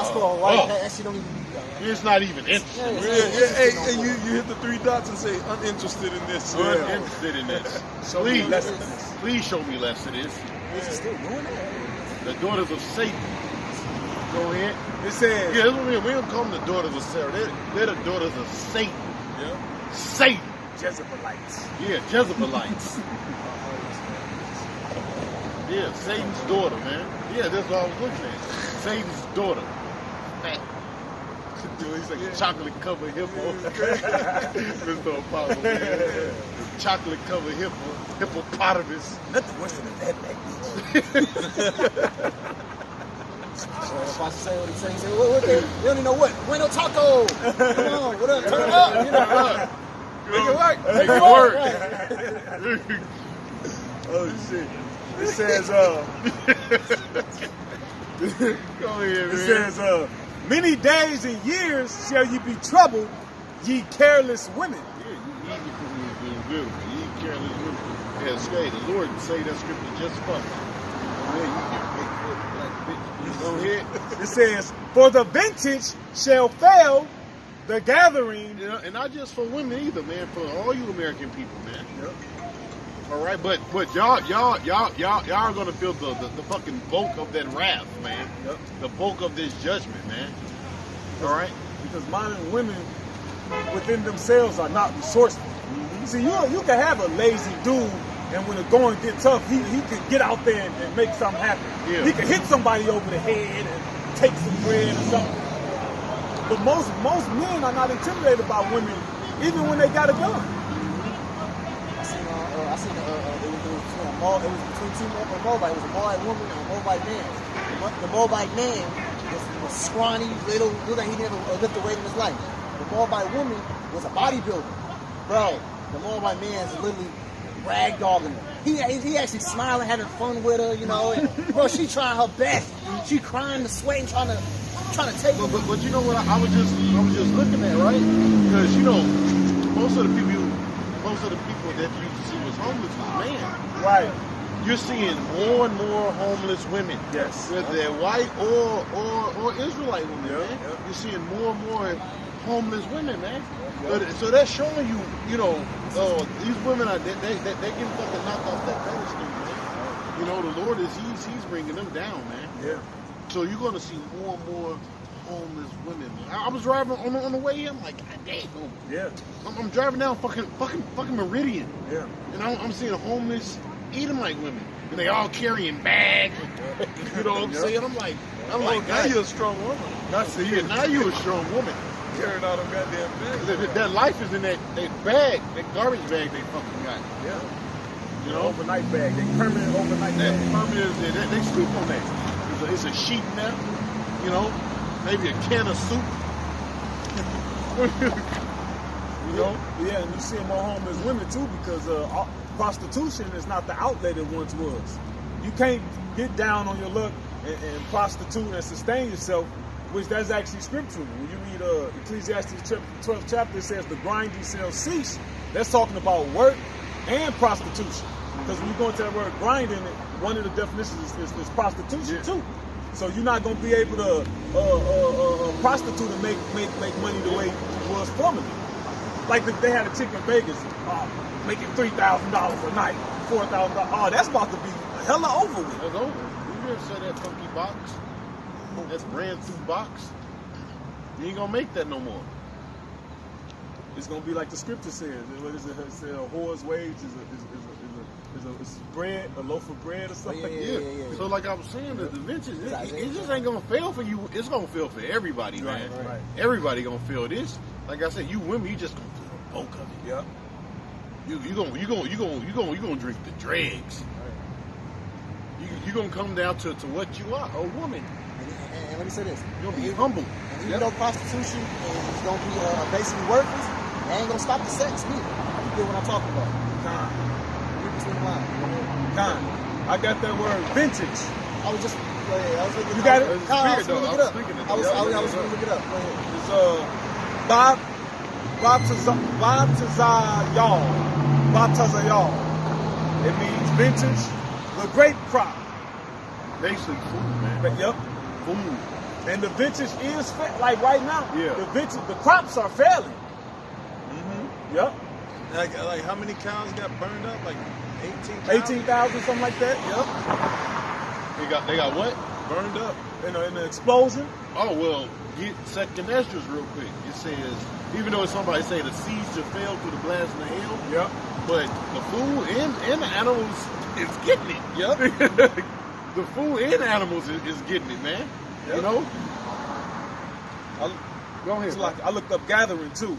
scroll right past that shit. Don't even. It's not even interesting. Hey, you hit the three dots and say uninterested in this. Uninterested in this. Please show me less of this. Is he still doing that? The daughters of Satan. Go ahead. It says, Yeah, we don't call them the daughters of Sarah. They're the daughters of Satan. Yeah. Satan. Jezebelites. Yeah, Jezebelites. Yeah, Satan's daughter, man. Yeah, that's what I was looking at. Satan's daughter. Fat. Dude, he's like a chocolate-covered hippo. Mr. Apollo, man. Chocolate-covered hippopotamus. Nothing worse than that So if I say what he said, he said, what they don't even know what. Bueno taco. Come on, what up? Turn it up. You know, Make it work. Oh shit. It says, Go ahead, man. it says, many days and years shall you be troubled, ye careless women. Yeah, you good. You careless women. Yeah, straight. The Lord say that scripture just for me. Go ahead. It says, for the vintage shall fail, the gathering. You know, and not just for women either, man. For all you American people, man. Yep. All right, but y'all are gonna feel the fucking bulk of that wrath, man. Yep. The bulk of this judgment, man. All right. Because modern women within themselves are not resourceful. See, you can have a lazy dude, and when the going get tough, he can get out there and make something happen. Yeah. He can hit somebody over the head and take some bread or something. But most men are not intimidated by women, even when they got a gun. I seen it was between two Moabite. It was a Moabite woman and a Moabite man. The Moabite man was scrawny, looked like he never lifted a weight in his life. The Moabite woman was a bodybuilder. Bro, the Moabite man's literally ragdogging her. He actually smiling, having fun with her, you know. And, bro, she trying her best. She crying the sweat and trying to take it. But you know what? I was just looking at, right? Because you know, most of the people that you used to see was homeless was men. Right. You're seeing more and more homeless women. Yes. Whether they're white or Israelite women, man. Yep. You're seeing more and more homeless women, man. So that's showing you, you know, these women are they getting fucking knocked off that pedestal, man. You know, the Lord he's bringing them down, man. Yeah. So you're gonna see more and more homeless women, man. I was driving on the way here. I'm like, God damn. Yeah. I'm driving down fucking Meridian. Yeah. And I'm seeing homeless Edomite women. And they all carrying bags. You know what I'm saying? I'm like, now God, you're a strong woman. now you're a strong woman. Carrying all them goddamn bags. That life is in that bag, that garbage bag they fucking got. Yeah. You know? Overnight bag. They permanent overnight That bag. permanent, they sleep on that. It's a sheet now, you know, maybe a can of soup. You know? Yeah, and you see more homeless women too because prostitution is not the outlet it once was. You can't get down on your luck and prostitute and sustain yourself, which that's actually scriptural. When you read Ecclesiastes 12th chapter, it says the grinding shall cease. That's talking about work and prostitution. Because when you go into that word grinding, one of the definitions is prostitution too. So you're not going to be able to prostitute and make money the way it was formerly. Like they had a chick in Vegas making $3,000 a night, $4,000. Oh, that's about to be hella over with. That's over. You ever saw that funky box? That's brand new box. You ain't gonna make that no more. It's gonna be like the scripture says. What is it? It says a whore's wage is a bread, a loaf of bread or something. Yeah. So like I was saying, the ventures, it just ain't gonna fail for you. It's gonna fail for everybody, man. Right. Everybody gonna feel this. Like I said, you women, you just gonna feel the bulk of it. Yeah. You gonna drink the dregs. You gonna come down to what you are, a woman. And let me say this. You're gonna be humble. And even though prostitution is going to be basically worthless, it ain't going to stop the sex neither. You get what I'm talking about. Read between the lines. I got that word vintage. I was just, You got it? I was going to look it up. I was going to look it up. Go ahead. It's Batazayal. It means vintage, the grape crop. Basically food, man. Yep. Food. And the vintage is like right now. Yeah. The crops are failing. Mm-hmm. Yep. Like how many cows got burned up? Like 18,000? 18,000, something like that. Yep. They got what? Burned up in an explosion. Oh well, get Second Esdras real quick. It says, even though somebody say the seeds should fail through the blast of the hail. Yep. But the food and the animals is getting it. Yep. The food and the animals is getting it, man. Yep. You know? Go ahead. It's like I looked up gathering too.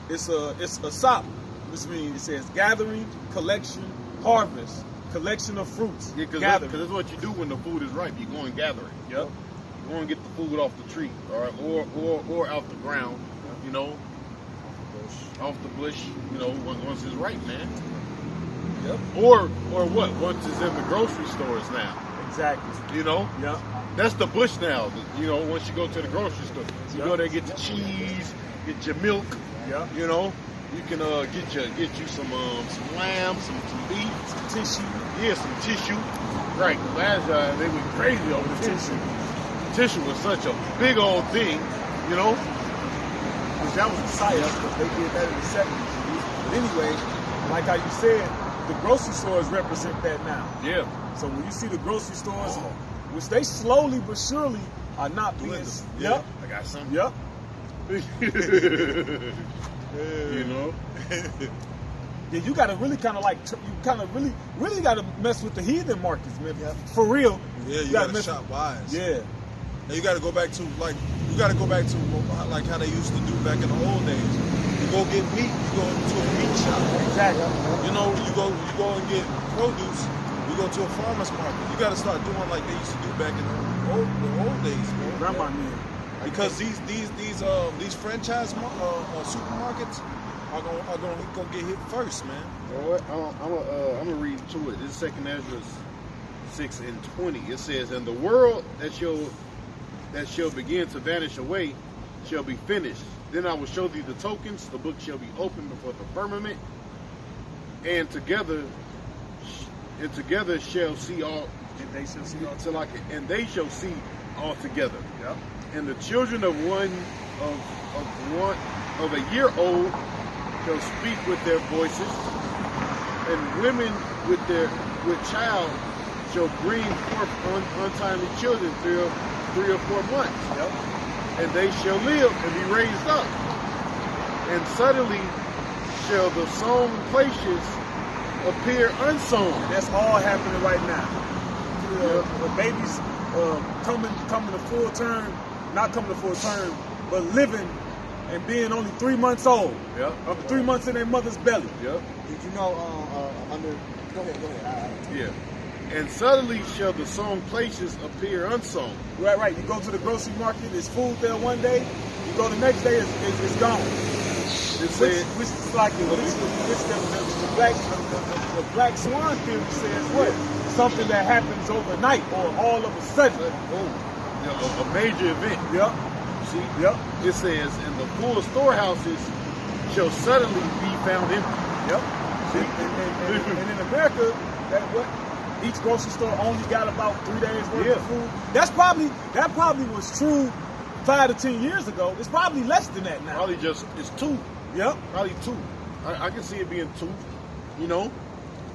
It's a sop, which means it says gathering, collection, harvest, collection of fruits. Yeah, because that's what you do when the food is ripe. You go and gather it. Yep. You go and get the food off the tree, all right, or out the ground, you know, off the bush, you know, once it's ripe, man. Yep. Or what? Once it's in the grocery stores now. Exactly. You know? Yep. That's the bush now. You know, once you go to the grocery store, you go there, get your cheese, get your milk. Yep. You know, you can get you some lamb, some beef, Some tissue. yeah, some tissue. Right. Last they went crazy over the tissue. Tissue was such a big old thing, you know. Which that was a psyop, because they did that in the 70s. But anyway, like how you said, the grocery stores represent that now. Yeah. So when you see the grocery stores, which they slowly but surely are not being. Yeah. Yep. I got some. Yep. You know. Yeah, you gotta really kind of like, you kind of really gotta mess with the heathen markets, man. Yep. For real. Yeah, you gotta shop wise. Yeah. And you gotta go back to like how they used to do back in the old days. You go get meat, you go to a meat shop. Exactly. You know, you go and get produce. You go to a farmer's market. You gotta start doing like they used to do back in the old days, man. Grandma knew. Because these franchise supermarkets gonna get hit first, man. You know what? I'm gonna read to it. This is 2nd Ezra 6:20. It says, "And the world that shall begin to vanish away shall be finished. Then I will show thee the tokens. The book shall be opened before the firmament, and together shall see all. And they shall see all So and they shall see all together. Yep. And the children of a year old shall speak with their voices, and women with child shall bring forth untimely children 3 or 4 months. Yep. And they shall live and be raised up. And suddenly shall the sown places appear unsown." That's all happening right now. The babies coming to full term, not coming to full term, but living and being only 3 months old. Yep. Up to 3 months in their mother's belly. Yep. Did you know, go ahead. Yeah. "And suddenly shall the sown places appear unsown." Right. You go to the grocery market, there's food there one day. You go the next day, it's gone. Which is like the black swan theory says what? Something that happens overnight or all of a sudden. A major event. Yep. See? Yep. It says, "And the full storehouses shall suddenly be found empty." Yep. See? And in America, that what? Each grocery store only got about 3 days worth of food. That probably was true 5 to 10 years ago. It's probably less than that now. Probably it's 2. Yep. Probably 2. I can see it being 2. You know,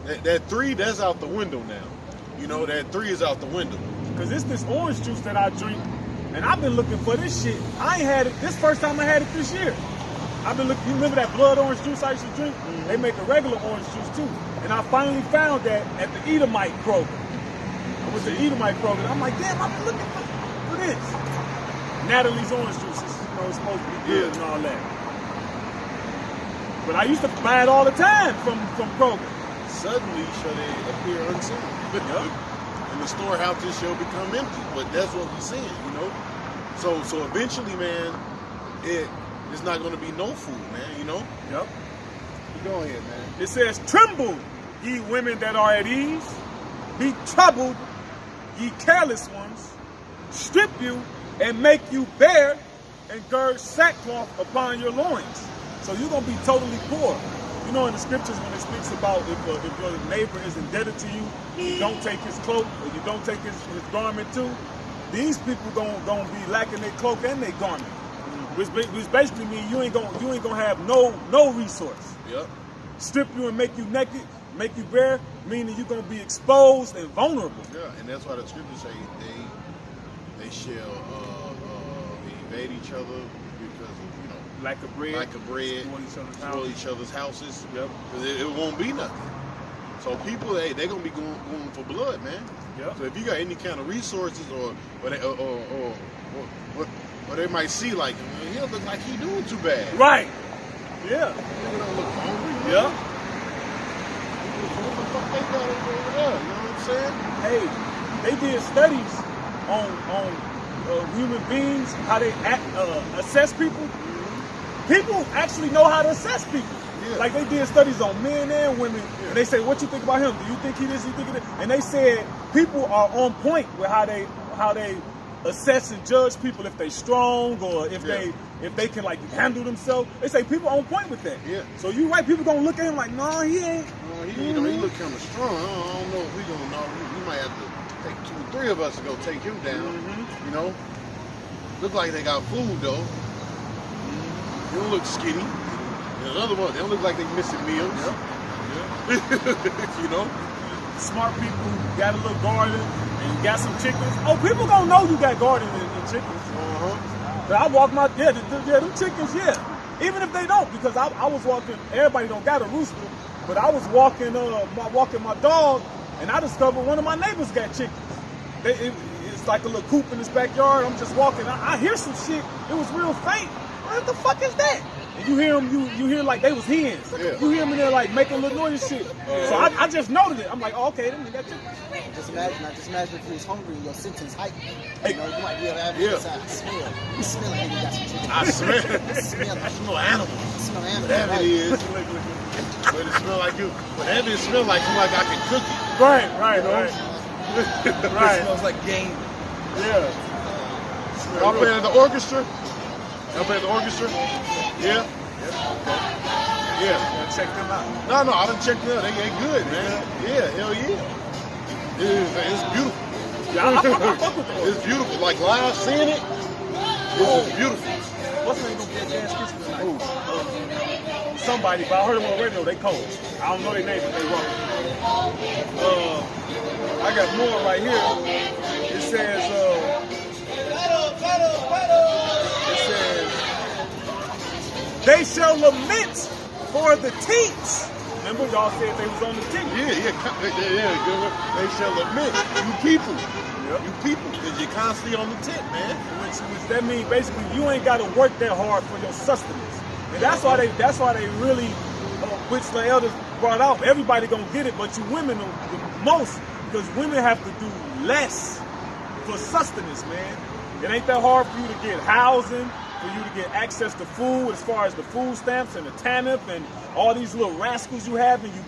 that 3, that's out the window now. You know, that 3 is out the window. Cause it's this orange juice that I drink, and I've been looking for this shit. I ain't had it. This first time I had it this year. I've been looking. You remember that blood orange juice I used to drink? Mm-hmm. They make a regular orange juice too. And I finally found that at the Edomite Kroger. It was the Edomite Kroger. I'm like, damn, I've been looking for this. Natalie's orange juices. You know, it's supposed to be good and all that. But I used to buy it all the time from Kroger. Suddenly shall they appear unseen. And the storehouses shall become empty. But that's what we're saying, you know. So eventually, man, it's not going to be no food, man, you know. Yep. Go ahead, man. It says, "Tremble, ye women that are at ease. Be troubled, ye careless ones. Strip you and make you bare, and gird sackcloth upon your loins." So you're going to be totally poor. You know, in the scriptures, when it speaks about if your neighbor is indebted to you, you don't take his cloak, or you don't take his garment too, these people gonna be lacking their cloak and their garment. Which basically means you ain't gonna have no resource. Yep. Strip you and make you naked, make you bare, meaning you're gonna be exposed and vulnerable. Yeah, and that's why the scriptures say they shall evade each other because of, you know, Lack of bread, destroy each other's houses. Yep. Because it won't be nothing. So people, they're gonna be going for blood, man. Yep. So if you got any kind of resources or they might see like, he don't look like he doing too bad. Right. Yeah. Nigga don't look hungry. Yeah. What the fuck they got over there? You know what I'm saying? Hey, they did studies on human beings, how they assess people. People actually know how to assess people. Yeah. Like they did studies on men and women, and they say, "What you think about him? Do you think he this? You think it?" And they said people are on point with how they assess and judge people, if they strong or if they can like handle themselves. They say people on point with that. Yeah. So you right, people gonna look at him like, no, he ain't. He look kind of strong. I don't know if we gonna know. We might have to take 2 or 3 of us to go take him down. Mm-hmm. You know, look like they got food though. They don't look skinny. And the other one, they don't look like they missing meals. Yeah. You know, smart people got a little garden and got some chickens. Oh, people gonna know you got garden and chickens. But I walk my them chickens, even if they don't, because I was walking. Everybody don't got a rooster, but I was walking my dog, and I discovered one of my neighbors got chickens. It's like a little coop in his backyard. I'm just walking. I hear some shit. It was real faint. What the fuck is that? and you hear them, you hear like they was hens. Yeah. You hear them in there like making a little noise and shit. So I just noted it. I'm like, oh, okay, then we got chickens. Just imagine if you was hungry and your senses heightened. Hey. You know, you might be able to have a smell. You smell like you got some chicken. I smell it. Smell it. I smell animal. Smell animal. Whatever right. it is. But it smell like you. Whatever it smell like, I can cook it. Right, You know? right. It smells like game. Yeah. Y'all playing at the orchestra? Y'all playing at the orchestra? Yeah. Yeah. Check them out. No, I done checked it out. They good, man. Yeah, hell yeah. It's beautiful. Yeah, I fuck with them. It's beautiful. Like live seeing it, it's beautiful. What's the name gonna be at Gas Kitchen tonight? Somebody, but I heard them on the radio. They cold. I don't know their name, but they wrong. I got more right here. It says, they shall lament for the teats. Remember, y'all said they was on the teat. Yeah. They shall admit, you people. Yep. You people, because you're constantly on the tip, man. Which that means basically you ain't got to work that hard for your sustenance. And that's why they really, which the elders brought out. Everybody gonna get it, but you women the most, because women have to do less for sustenance, man. It ain't that hard for you to get housing, for you to get access to food, as far as the food stamps and the TANF and all these little rascals you have, and you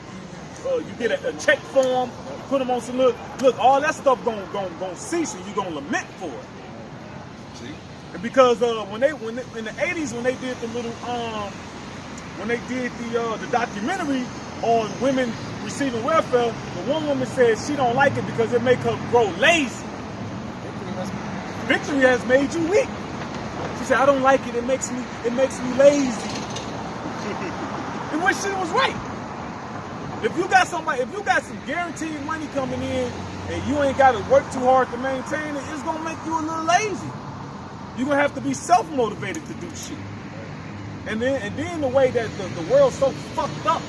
get a check form, you put them on some look, all that stuff gonna cease, and you gonna lament for it. See? And because when they in the 80s when they did the little the documentary on women receiving welfare, the one woman said she don't like it because it make her grow lazy. Victory has made you weak. She said, I don't like it. It makes me lazy. And which she was right. If you got some guaranteed money coming in and you ain't got to work too hard to maintain it, it's gonna make you a little lazy. You're gonna have to be self-motivated to do shit. And then the way that the world's so fucked up,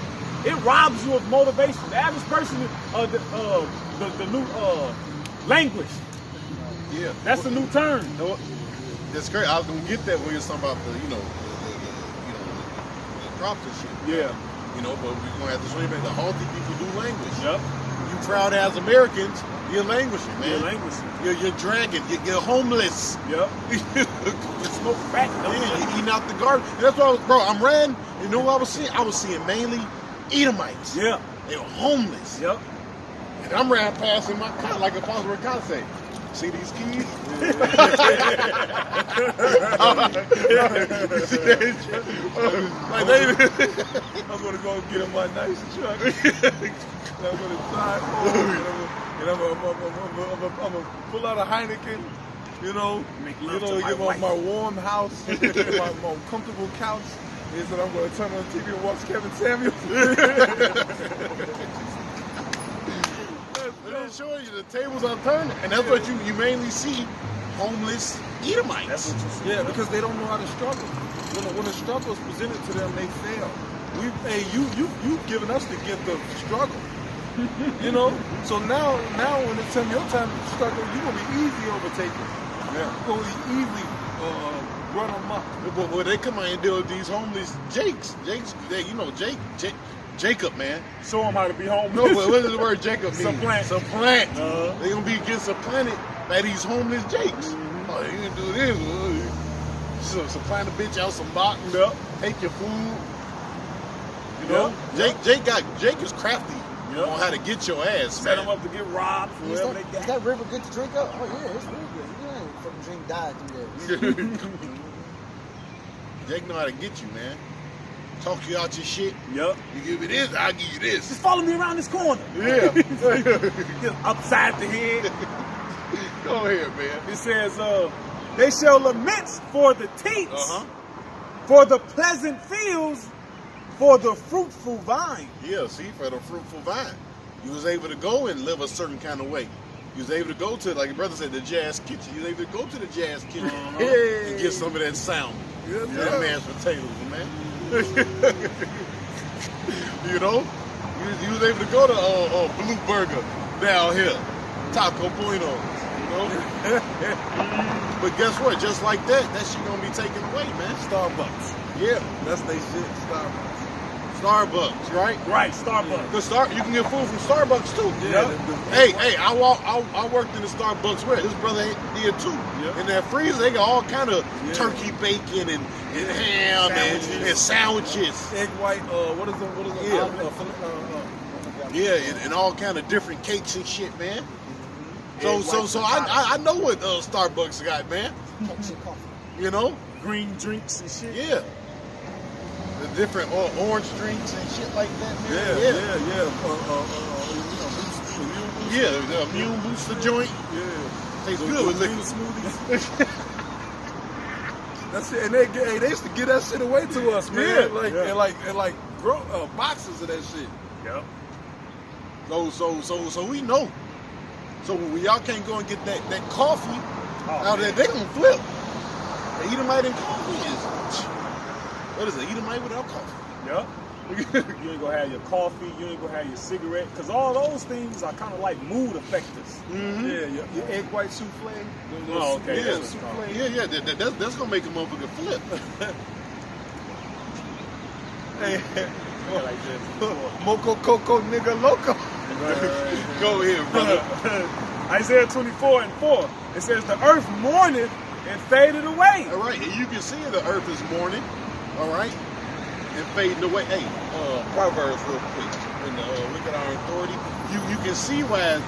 it robs you of motivation. The average person, the new language. Yeah. That's the new term. You know what? That's great. I was gonna get that when you're talking about the crops and shit. Yeah. But we're gonna have to swing back. The halty people do language. Yep. You proud as Americans, you're languishing, man. You're languishing. You're dragging. You're homeless. Yep. You smoke crack. You're eating out the garden. And that's why, I'm riding. You know what I was seeing? I was seeing mainly Edomites. Yeah. They were homeless. Yep. And I'm riding past in my car like a possible concept. See these keys? See that? I'm gonna go get in my nice truck. And I'm gonna drive home. And I'm gonna pull out a Heineken. Get my warm house, my comfortable couch. Is that I'm gonna turn on the TV and watch Kevin Samuels. They're showing you the tables are turning, and that's what you mainly see: homeless Edomites. That's what you see. Yeah, because they don't know how to struggle. When the struggle is presented to them, they fail. You've given us the gift of struggle. So now when it's your time to struggle, you're gonna be easily overtaken. Yeah. You're gonna be easily run amok. But they come out and deal with these homeless Jacob, man. Show them how to be homeless. No, but what does the word Jacob mean? Supplant. Supplant. They're going to be getting supplanted by these homeless Jakes. Oh, you going to do this. So supplant a bitch out some box. Yep. Take your food. Yep. Jake is crafty on how to get your ass, Set man. them up to get robbed. Is Whatever they got. that river good to drink up? Oh yeah, it's really good. You ain't fucking drink died through there. Jake know how to get you, man. Talk you out your shit. Yep. You give me this, I'll give you this. Just follow me around this corner. Yeah. Just upside the head. Go ahead, man. It says, they shall lament for the teats, for the pleasant fields, for the fruitful vine. Yeah, see, for the fruitful vine. You was able to go and live a certain kind of way. You was able to go to, like your brother said, the jazz kitchen. You was able to go to the jazz kitchen and get some of that sound. That man's potatoes, man. You was able to go to Blue Burger down here, Taco Bueno. know? But guess what? Just like that shit gonna be taken away, man. Starbucks. Yeah. That's they shit. Starbucks, right? Right, Starbucks. You can get food from Starbucks too. Yeah. Hey, I worked in the Starbucks where his brother did too. Yeah. In that freezer, they got all kind of turkey bacon and ham and sandwiches. Egg white. What is the Yeah, and all kind of different cakes and shit, man. So I know what Starbucks got, man. You know, green drinks and shit. yeah. The different orange drinks and shit like that, man. The immune booster joint. Yeah. Tastes good with liquid smoothies. That's it. And they used to give that shit away to us, man. And boxes of that shit. Yep. So we know. So when y'all can't go and get that coffee out there, they gonna flip. The Edomite and coffee is, what is it? Edomite without coffee. Yep. You ain't gonna have your coffee, you ain't gonna have your cigarette, because all those things are kind of like mood affectors. Mm-hmm. Yeah, your egg white souffle. Oh, okay. Yeah, That's what it's called. that's gonna make a motherfucker flip. Hey, Like this. Moco Coco nigga loco. Right. Go ahead, brother. Isaiah 24:4. It says the earth mourneth and faded away. All right, and you can see the earth is mourning, all right, and fading away. Hey, Proverbs real quick. When the wicked are in authority, you can see why it's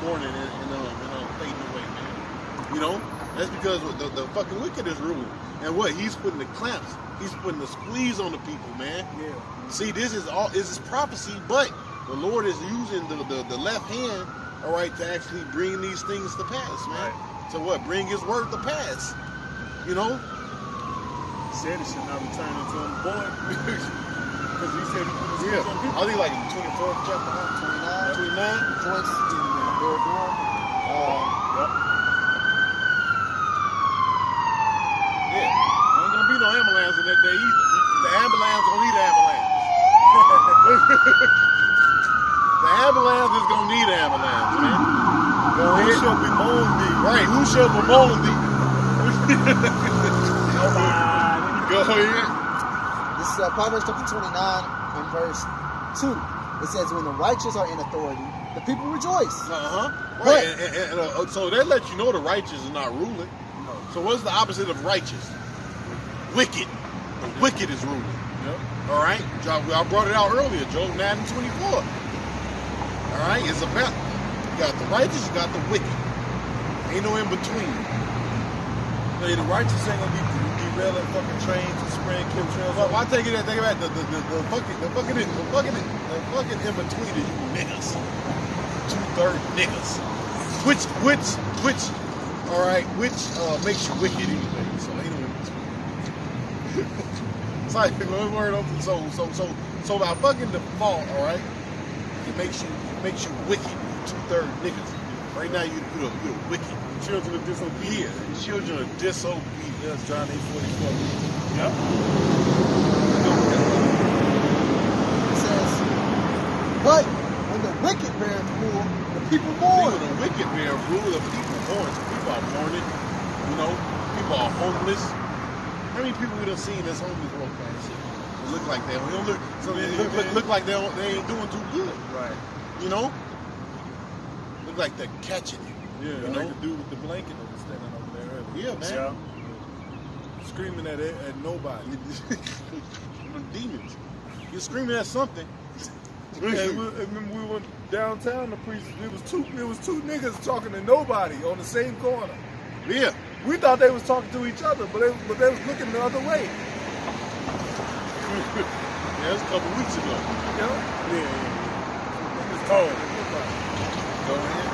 mourning and fading away, man. You know, that's because the fucking wicked is ruling, and what he's putting the clamps, he's putting the squeeze on the people, man. Yeah. See, this is prophecy, but the Lord is using the left hand, all right, to actually bring these things to pass, man. Right. To what? Bring his word to pass. You know? He said it should not return unto him void. Because he said he put his Yeah. hands on people. I think like in the 24th chapter, 29. Joints in the third one. Yep. Yeah. Ain't gonna be no ambulance in that day either. The ambulance gonna need an ambulance. The ambulance is gonna need an ambulance, man. Go Who ahead. shall bemoan thee? Right, who shall bemoan thee? Nobody. Go ahead. This is Proverbs chapter 29 and verse 2. It says, when the righteous are in authority, the people rejoice. Right. And so that lets you know the righteous is not ruling. So what's the opposite of righteous? Wicked. The wicked is ruling. Yep. All right. I brought it out earlier, Job 9:24. All right. It's about, you got the righteous, you got the wicked. Ain't no in between. Hey, the righteous ain't gonna be derailing fucking trains and spraying chemtrails. Well, I take it that think about the fucking in between is you niggas. 2/3 niggas. Which all right, which makes you wicked anyway. So ain't no in between. It's like one word of so by fucking default, all right, it makes you wicked. 2/3 niggas. Right now you're wicked. Children of disobedience. Yeah, children of disobedience. Yes, John 8:44. Yep. It says, but when the wicked bear rule, the people See, mourn. when the wicked bear rule, the people mourn. So people are mourning. You know, people are homeless. How many people we done seen that's homeless walk past shit? They look like they don't look. So they look like they ain't doing too good. Right. You know, look like they're catching it. Yeah, You like know? the dude with the blanket that was standing over there earlier. Yeah, man. Yeah. Screaming at nobody. Them demons. You're screaming at something. And remember we went downtown to preach. It was two niggas talking to nobody on the same corner. Yeah. We thought they was talking to each other, but they was looking the other way. Yeah, that's a couple weeks ago. You know? Yeah. It was cold. Go ahead.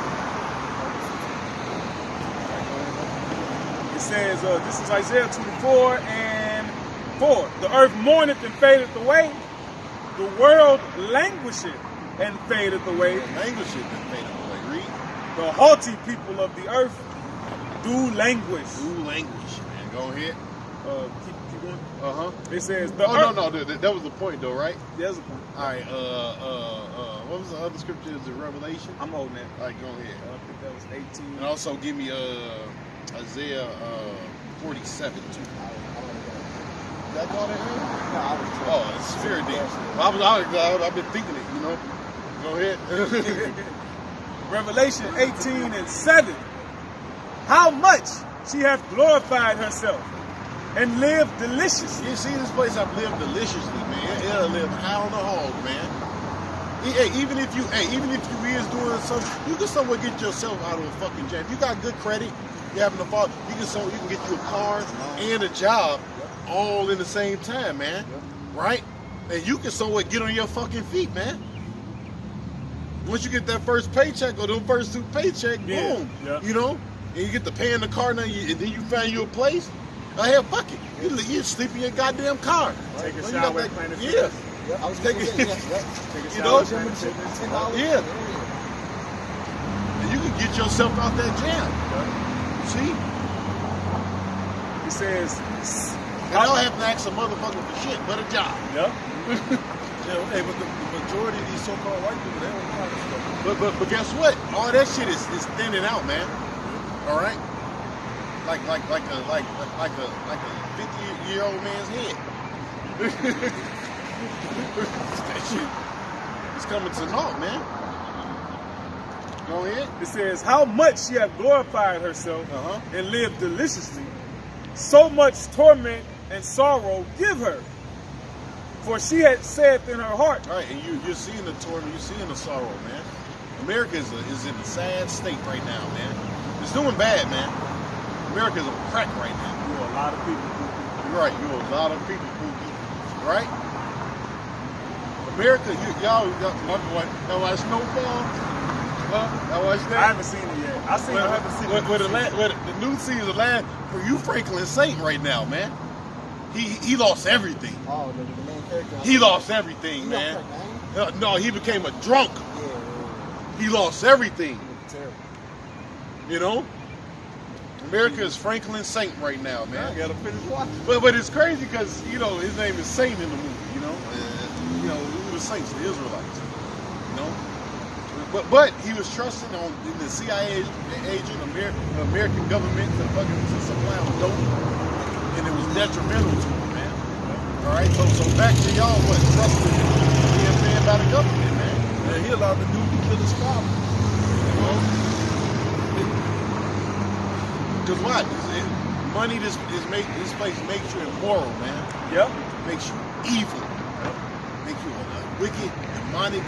It says, this is Isaiah 24:4. The earth mourneth and fadeth away. The world languisheth and fadeth away. Language shit been fading away. Read. The haughty people of the earth do languish. Ooh, language, man. Go ahead. Keep going. Uh-huh. It says the no, that was the point though, right? There's a point. All right, what was the other scripture? Is it Revelation? I'm holding that. All right, go ahead. I think that was 18. And also give me Isaiah 47 too. That call that name? No, I was Oh, it's very deep. I've been thinking it, you know. Go ahead. Revelation 18:7. How much she hath glorified herself and lived deliciously. You see this place I've lived deliciously, man. It'll live high on the hog, man. Hey, even if you is doing something, you can somewhere get yourself out of a fucking jam. If you got good credit, you having a fault, you can get you a car and a job all in the same time, man. Right? And you can somewhere get on your fucking feet, man. Once you get that first paycheck or them first 2 paychecks, boom. Yeah. You know? And you get to pay in the car now, and then you find you a place. Hell, fuck it. You sleep in your goddamn car. Take a Well, shower. you got Planet that, Fitness. yeah. I was Take taking it. it. Take a You shower. know? Planet Fitness. $10. Yeah. And you can get yourself out that jam. See? It says, And I don't have to ask a motherfucker for shit but a job. yep. Yeah, hey, but the majority of these so-called white people, they don't know stuff. But guess what? All that shit is thinning out, man. All right? Like a 50-year-old man's head. That shit is coming to naught, man. Go ahead. It says, how much she hath glorified herself Uh-huh. and lived deliciously, so much torment and sorrow give her. For she had said in her heart, All right, and you're seeing the torment, you're seeing the sorrow, man. America is in a sad state right now, man. It's doing bad, man. America is a crack right now. you know, a lot of people. You're right, you're a lot of people, Pookie. Right? America, y'all watch Snowfall? Y'all watch that? I haven't seen it yet. I haven't seen it. The new season land for you, Franklin Saint, right now, man. He lost everything. Oh, the main character. He lost everything, man. No, he became a drunk. Yeah. He lost everything. Terrible. You know? America is Franklin Saint right now, man. I gotta finish watching. But it's crazy because, you know, his name is Saint in the movie, you know? You know, who the saints, the Israelites, you know? But he was trusting in the CIA agent, American government to supply him dope, and it was detrimental to him, man. All right, so back to y'all, trusting being paid by the government, man. And he allowed the dude to kill his father. You know? Because what? Money, this place makes you immoral, man. Yep. Makes you evil. Make you a wicked, demonic,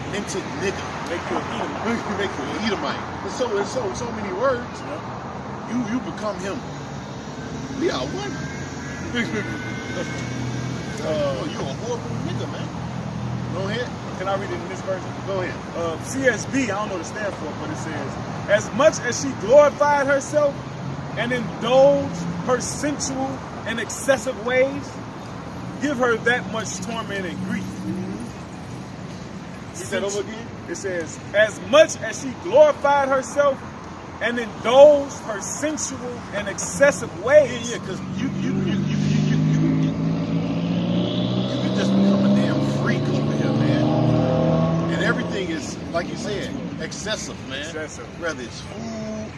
demented nigga. Make you an Edomite. Make you an Edomite. In so many words, you become him. We are one. You a horrible nigga, man. Go ahead. Can I read it in this version? Go ahead. CSB, I don't know what it stands for, but it says, as much as she glorified herself and indulged her sensual and excessive ways, give her that much torment and grief. Read that over again. It says, as much as she glorified herself and indulged her sensual and excessive ways. Yeah, because you can just become a damn freak over here, man. And everything is, like you said, excessive, man. Excessive. Whether it's food,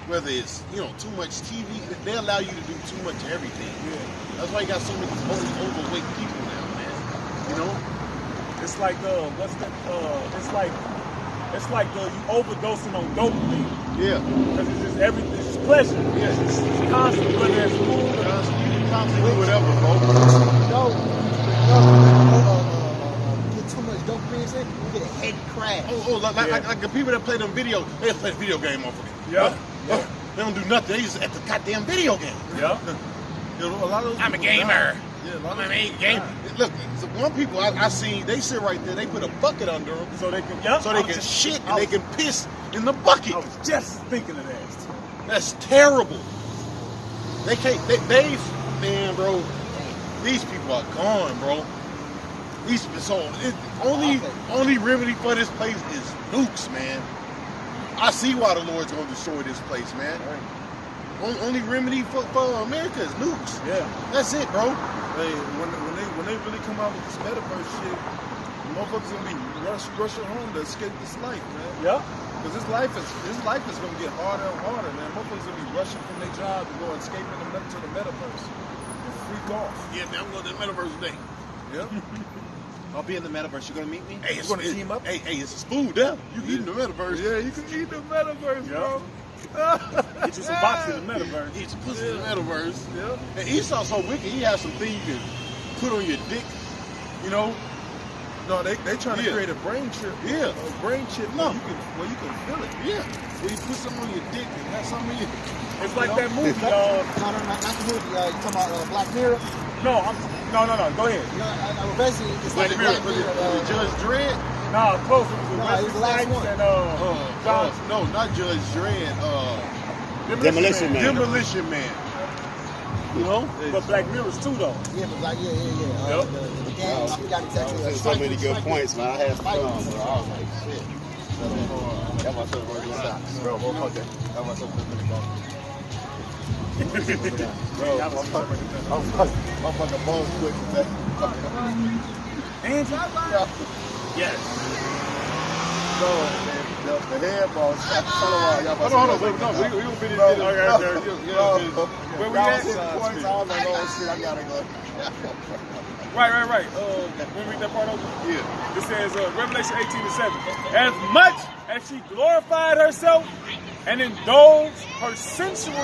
whether it's, you know, too much TV, they allow you to do too much of everything. Yeah. That's why you got so many overweight people now, man. You know? It's like it's like you overdosing on dopamine. Yeah. Because it's just everything, it's just pleasure. Yeah. It's constant, whether it's food or Constantly whatever, bro. Get too much dopamine, you get a head crash. Like the people that play them video, they play the video game off of it. Yeah. They don't do nothing. They just at the goddamn video game. Yeah. You know, a lot of those I'm a people gamer. die. Yeah, a lot of I'm those a people gamer. die. Look, so one people I seen, they sit right there. They put a bucket under them So they can, so they can shit and they can piss in the bucket. I was just thinking of that. That's terrible. They can't. Man, bro. These people are gone, bro. Only remedy for this place is nukes, man. I see why the Lord's gonna destroy this place, man. Only remedy for America is nukes. Yeah. That's it, bro. Hey, when they really come out with this metaverse shit, motherfuckers gonna be rushing home to escape this life, man. Yep. Because this life is gonna get harder and harder, man. Motherfuckers gonna be rushing from their job to go escaping to the metaverse and freak off. Yeah, man, I'm going to the metaverse today. Yep. I'll be in the metaverse. You gonna meet me? Hey, You gonna team up? Hey, it's food there. You can eat in the metaverse. Yeah, you can eat the metaverse, bro. Get you some box in the metaverse. Eat your pussy in the metaverse. Yeah. And Esau's so wicked, he has some things you can put on your dick, you know? No, they trying to Yeah. create a brain chip. Yeah. A brain chip No. where you can feel it. Yeah. Where you put something on your dick and have something in your... It's like that movie, No, not the movie. You talking about Black Mirror? No, no. Go ahead. You know, basically, it's Black like Mirror, Black Mirror. was it Judge Dredd? Nah, close. It was No, it was the last one. And No, not Judge Dredd. Demolition Man. Demolition Man. You know? But Black Mirror's too, though. Yeah, but like, yeah. Yep. The game, I forgot exactly. There's so many good points, man. I had fun, bro. I was like, shit. That was so working socks. Bro, okay. That was so Bro, I'm fucking bones quick today. Angie? Yes. Bro, the head ball. Hold on. We gonna finish it. Where we at? Points, I was like, oh shit, I gotta go. Right. When we read that part over? Yeah. It says, Revelation 18:7. As much as she glorified herself and indulged her sensual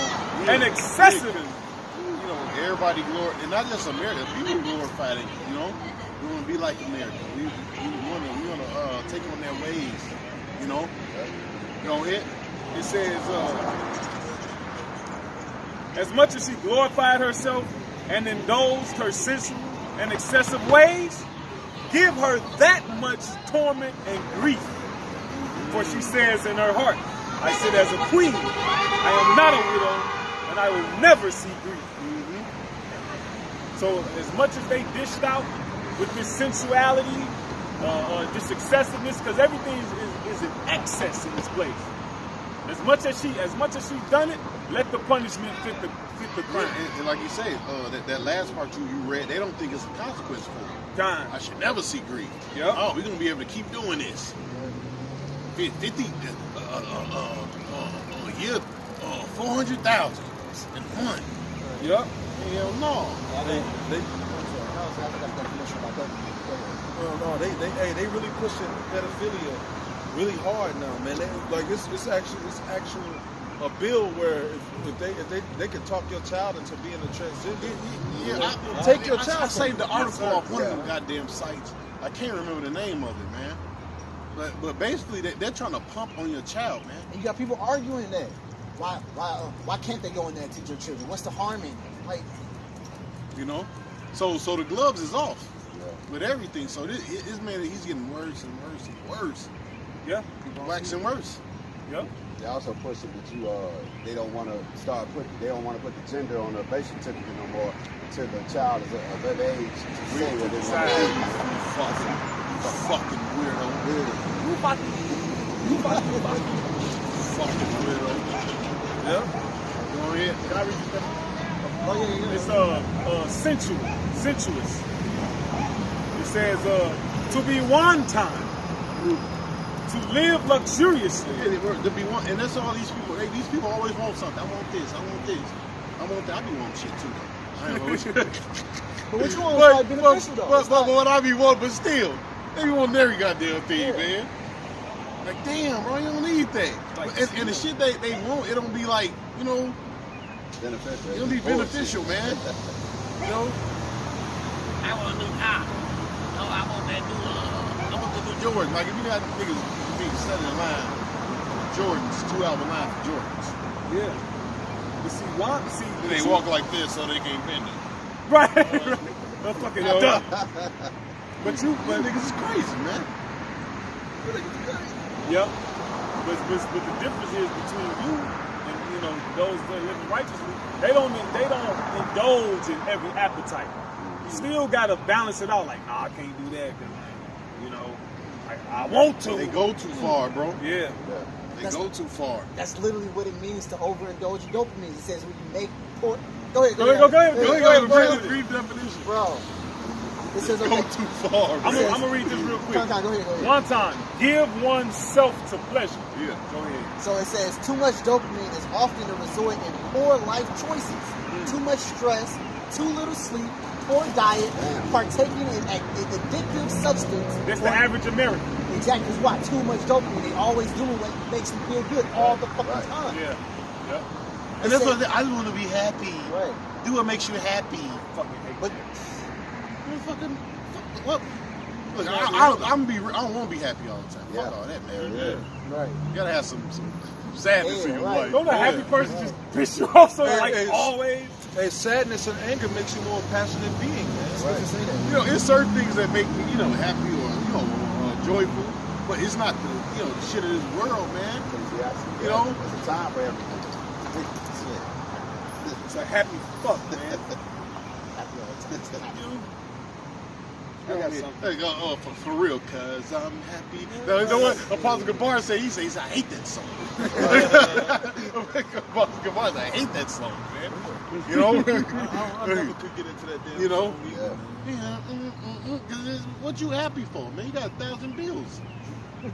and excessive. You know, everybody and not just America, people glorified it, you know? We want to be like America. We want to take on their ways, you know? Go ahead. It says, as much as she glorified herself and indulged her sensual and excessive ways, give her that much torment and grief. For she says in her heart, I sit as a queen, I am not a widow, and I will never see grief. So as much as they dished out with this sensuality, this excessiveness, because everything is in excess in this place. As much as she's done it, let the punishment fit the crime. And like you say, that last part you read, they don't think it's a consequence for it. Time. I should never see grief. Yep. Oh, we're going to be able to keep doing this. 50, a year, 400,000 and one. Yep. Hell no. They really pushing pedophilia really hard now, man. It's actual a bill where if they could talk your child into being a transgender. Take your child. I saved the article off one of them goddamn sites. I can't remember the name of it, man. But basically, they're trying to pump on your child, man. And you got people arguing that. Why can't they go in there and teach your children? What's the harm in it? Like, you know, so the gloves is off with everything. So this man, he's getting worse and worse and worse. Yeah. Waxing worse. Yep. They also push it that they don't want to they don't want to put the gender on the birth certificate no more until the child is of that age to say what they want to do. Fucking weirdo. You fucking weirdo. Yeah. Go ahead. Can I read you that? It's sensuous. It says to be wanton, to live luxuriously. Yeah, to be one, and that's all these people. Hey, these people always want something. I want this. I want that. I be wanting shit too. I ain't always. but which one was like beneficial though? But what I be wanting, but still, they be wanting every goddamn thing, man. Like, damn, bro, you don't need that. Like, and the shit they want, it don't be like, you know, beneficial. it don't be beneficial, man. You know? I want a new car. No, I want that new, I want the new Jordan. Like, if you got niggas being set in line, Jordans, 2 hour line for Jordans. Yeah. You see, They walk like this so they can't bend it. Right. Fucking duck. But niggas is crazy, man. Yep. But the difference is between you and those that live righteously. They don't indulge in every appetite. You still gotta balance it out. Like, nah, I can't do that because I want to. They go too far, bro. Yeah. They go too far. That's literally what it means to overindulge in dopamine. It says when you make porn. Go ahead. Brief definition. Bro. It says Go too far. I'm gonna read this real quick. Go ahead. One time, give oneself to pleasure. Yeah. Go ahead. So it says too much dopamine is often a result in poor life choices, too much stress, too little sleep, poor diet, partaking in an addictive substance. That's the average American. Exactly. That's why too much dopamine. They always doing what makes them feel good all the fucking time. Yeah. Yep. And that's what I just want to be happy. Right. Do what makes you happy. Fucking hate But Look, I don't want to be happy all the time. Yeah. Fuck all that, man. Yeah. right. You gotta have some sadness in your life. Don't a happy person just piss you off so like Hey, always? Hey, sadness and anger makes you more passionate being, man. You know, it's certain things that make me, happy or, joyful, but it's not the shit of this world, man. You know? There's a time for everything. It's a happy fuck, man. I got something. Hey, for real, cuz I'm happy. No, you know what Apostle Gabar said? He says, I hate that song. Apostle Gabar said, I hate that song, man. You know? I never could get into that damn You know? song either. Cause what you happy for, man? You got 1,000 bills.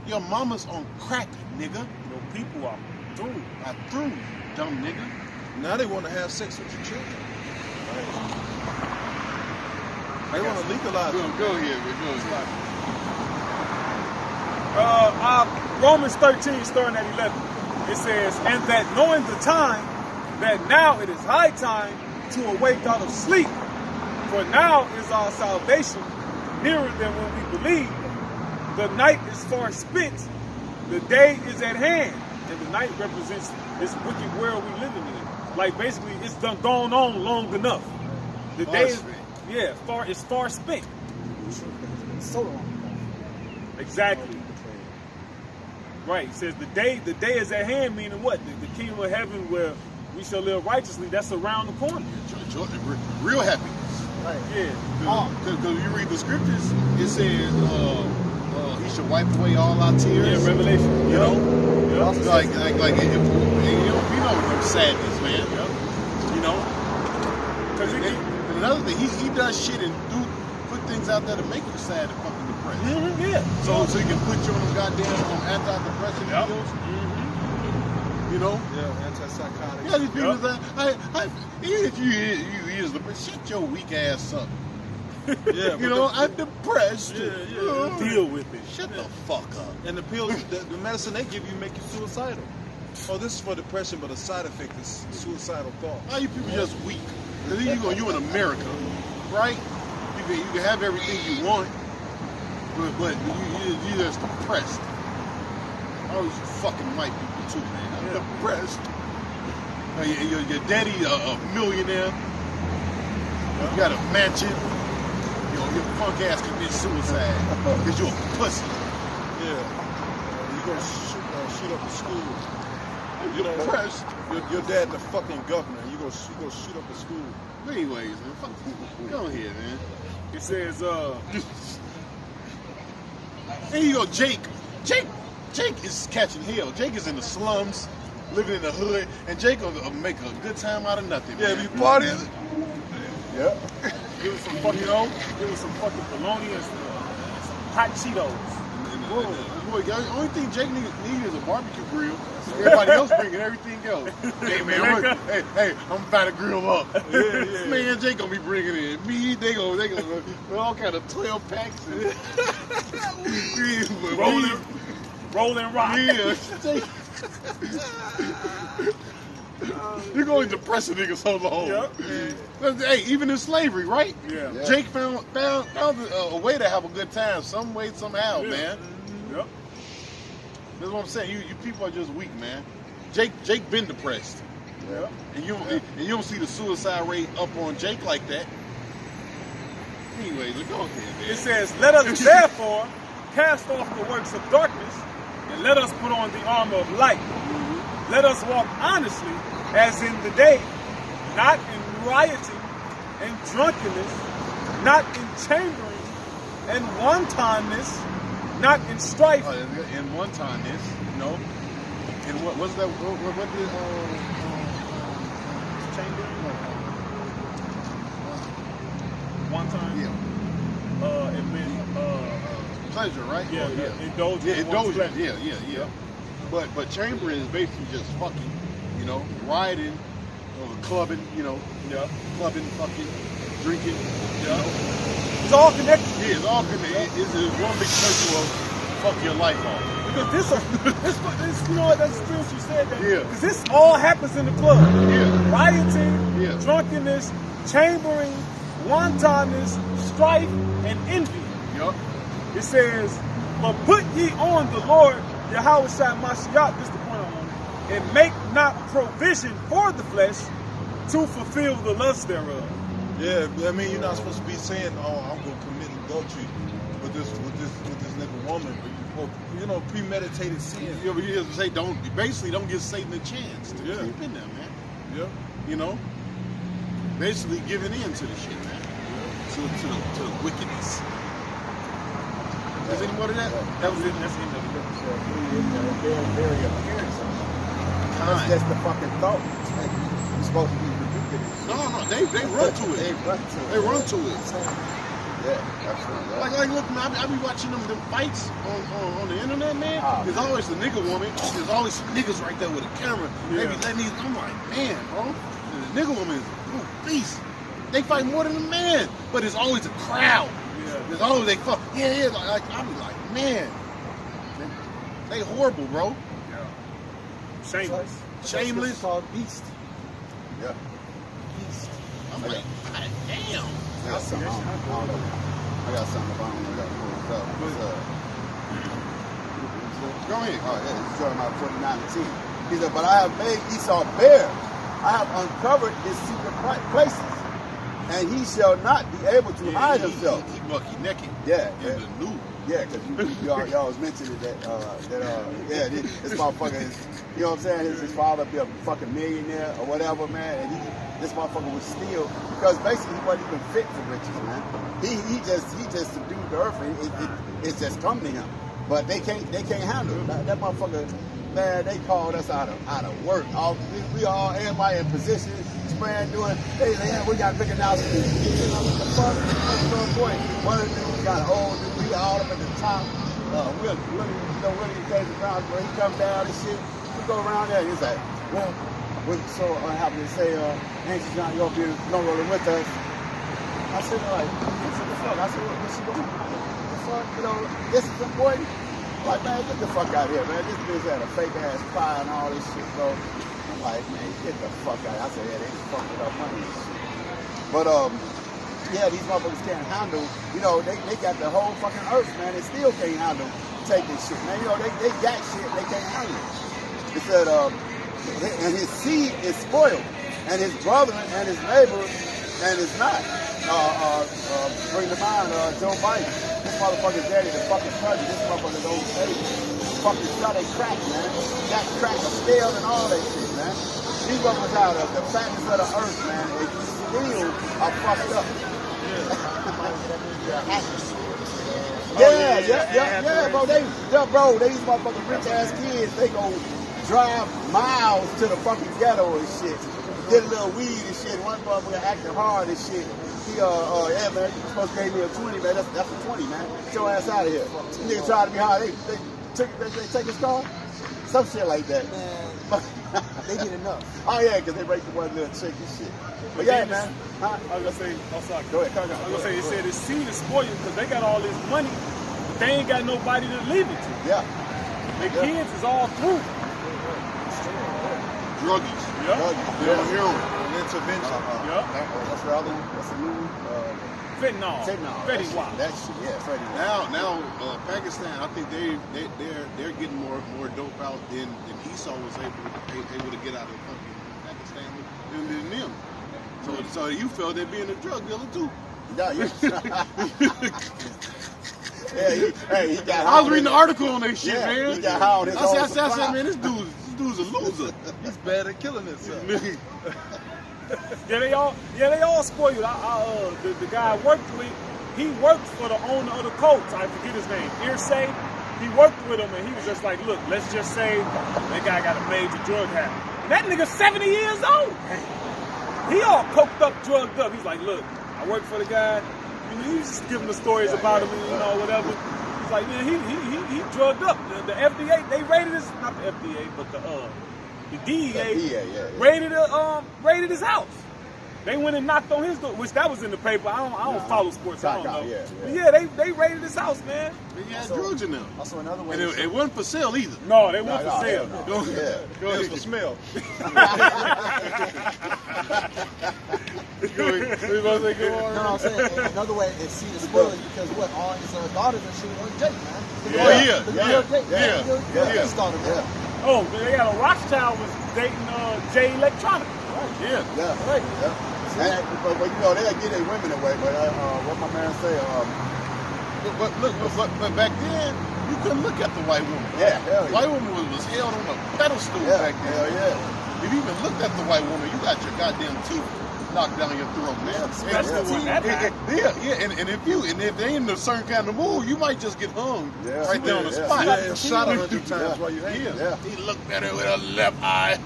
Your mama's on crack, nigga. People are through. I threw you, dumb nigga. Now they want to have sex with your children. They want to legalize it. Go ahead, man. Go ahead. Romans 13, starting at 11. It says, and that knowing the time, that now it is high time to awake out of sleep. For now is our salvation nearer than when we believed. The night is far spent, the day is at hand. And the night represents this wicked world we living in. Like basically, it's done gone on long enough. The day is, it's far spent. So long. Exactly. Right. It says the day is at hand, meaning what? The kingdom of heaven where we shall live righteously, that's around the corner. Real happiness. Right. Yeah. Because you read the scriptures, it says he should wipe away all our tears. Yeah, Revelation. You know? Yep. Like no sadness, man. Yep. You know? Because and another thing, he does shit and put things out there to make you sad and fucking depressed. yeah. So he can put you on them goddamn antidepressant pills. You know? Yeah, antipsychotic. Yeah, these people that even if you is the shut your weak ass up. Yeah, You know, I'm depressed. Yeah. Deal with it. Shut the fuck up. And the pills, the medicine they give you make you suicidal. Oh, this is for depression, but a side effect is suicidal thoughts. Why you people just weak? Because you in America, right? You can have everything you want, but you just depressed. All these fucking white people too, man. I'm depressed. Your daddy a millionaire. You got a mansion. Your punk ass commit suicide because you're a pussy. Yeah. You go shoot up the school. You're depressed. Your dad the fucking governor. You go shoot up the school. But anyways, man, fuck, go ahead, man. It says, There you go, Jake. Jake is catching hell. Jake is in the slums, living in the hood, and Jake will make a good time out of nothing. Yeah, man. if you partying. Yeah. give us some fucking, give us some fucking bologna and some hot Cheetos. Boy, the only thing Jake needs is a barbecue grill. Everybody else bringing everything else. Hey man, hey, I'm about to grill up. Yeah. Man, Jake gonna be bringing in meat. They gonna all kind of 12 packs. Rolling rock. Yeah. You're going to depress a nigga so long. Yep. Hey, even in slavery, right? Yeah. Jake found a way to have a good time, some way, somehow, man. Yep. That's what I'm saying. You people are just weak, man. Jake been depressed. Yeah. And you don't see the suicide rate up on Jake like that. Anyway, go ahead, man. It says, let us therefore cast off the works of darkness and let us put on the armor of light. Let us walk honestly as in the day, not in rioting and drunkenness, not in chambering and wantonness, not in strife. In one time, no. And what was that? What did Chamber? One time? Yeah. It meant Pleasure, right? yeah, Oh, yeah. Indulgence. Yeah, one's indulgence. pleasure. Yeah. But chambering is basically just fucking, you know, riding, clubbing, you know, clubbing, fucking, drinking, you know. It's all connected. Yeah, it's all connected. It's one big circle of fuck your life off. Because this, you know what, that's still she said that. Yeah. Because this all happens in the club. Yeah. Rioting, Yeah. drunkenness, chambering, wantonness, strife, and envy. Yup. It says, but put ye on the Lord, Yahweh Shai Mashiach, this is the point I want, and make not provision for the flesh to fulfill the lust thereof. Yeah, I mean, you're not supposed to be saying, "Oh, I'm gonna commit adultery with this nigga woman," or you know, premeditated sin. You ever say don't give Satan a chance to creep in there, man. Yeah. You know, basically giving in to the shit, man. To the wickedness. Is any more to that? That was it. That's the end of it. Very appearance of it. That's just the fucking thought. You're supposed to be rebuking it. No, they run to it. They run to it. They run to it. Yeah, absolutely. Like look, man, I be watching them fights on the internet, man. There's always the nigga woman. There's always some niggas right there with a camera. They be letting these. I'm like, man, bro. The nigga woman is a beast. They fight more than a man, but it's always a crowd. There's always they fuck. Yeah. Like I be like, man, they horrible, bro. Shameless. Shameless. It's called beast. Yeah. Beast. I'm like, God damn. I got something. I don't know. I got something about him. I got to pull this up. Go ahead. Oh, yeah, this is Jeremiah 49:10. He said, but I have made Esau bare. I have uncovered his secret places, and he shall not be able to hide himself. He bucky naked. Yeah. In the new. Yeah, because y'all was mentioning that this motherfucker is, you know what I'm saying, his father be a fucking millionaire or whatever, man, and this motherfucker was steal, because basically he wasn't even fit for riches, man. He just subdued the earth, and it's just come to him. But they can't handle it. That motherfucker, man, they called us out of work. We all, everybody in position, spraying, doing, hey, we got big announcements. You know what the fuck? One of the dudes got an old dude, he all up at the top. Willie came around, where he come down and shit. We go around there, and he's like, well, we're so unhappy to say, Ancient John, you'll be no rolling with us. I said, like, what the fuck? I said, what's she doing? The fuck? You know, this is important. Like, man, get the fuck out of here, man. This bitch had a fake ass pie and all this shit, bro. I'm like, man, get the fuck out. I said, yeah, they fuck with our money and shit. But yeah, these motherfuckers can't handle, you know, they got the whole fucking earth, man. They still can't handle taking shit, man. You know, they got shit, they can't handle it. It said, and his seed is spoiled, and his brother and his neighbor, and it's not. Bring to mind Joe Biden. This motherfucker's daddy, the fucking president. This motherfucker's old baby. Fucking shot a crack, man. Got crack, a scale, and all that shit, man. These motherfuckers out of the fatness of the earth, man. And you still are fucked up. Yeah, bro. These motherfucking rich ass kids, they go drive miles to the fucking ghetto and shit. Get a little weed and shit. One motherfucker acting hard and shit. Yeah, man, you supposed to give me a 20, man. That's a 20, man. Get your ass out of here. Nigga trying to be hard. They take his car? Some shit like that. Man, they did enough. Oh, yeah, because they break the one little chick and shit. But yeah, man. I was going to say, I'm sorry. Go ahead, come on. I was going to say, it said his seed is spoiled because they got all this money, but they ain't got nobody to leave it to. Yeah. Their kids is all through. Druggies. Yeah. They're on heroin. Intervention. Yeah. What's the other one? What's the new one? Fentanyl. That shit, yeah, fentanyl. Now, Pakistan, I think they're getting more dope out than Esau was able to get out of fucking Pakistan than them. So you felt they're being a drug dealer too. Yeah. He got. I was reading the article on that shit, yeah, man. He got high on his I said, man, this dude's a loser. He's bad at killing himself. They all spoiled. The guy I worked with, he worked for the owner of the Colts. I forget his name. Irsay. he worked with him, and he was just like, look, let's just say that guy got a major drug habit. That nigga 70 years old. He all coked up, drugged up. He's like, look, I work for the guy. You know, he was just giving the stories about him, you know, whatever. He's like, man, he drugged up. The FDA, they raided his, not the FDA, but the DEA raided his house. They went and knocked on his door, which that was in the paper. I don't follow sports. I don't know. But yeah, they raided his house, man. He had drugs in there. Also, another way. And it wasn't for sale either. No, they weren't for sale. Go ahead. Go ahead for smell. I'm saying another way is see the spoilers because what all his daughters and shit on Jake, man. His daughter, man. Oh, they got a Rothschild was dating Jay Electronica. Right. Right. But you know, they'll get their women away. But what my man say, but back then, you couldn't look at the white woman. White woman was held on a pedestal back then. Hell yeah. If you even looked at the white woman, you got your goddamn teeth knocked down your throat, man. And if they in a certain kind of mood, you might just get hung right there on the spot. And shot 100 times while you hanging. He looked at her with her left eye.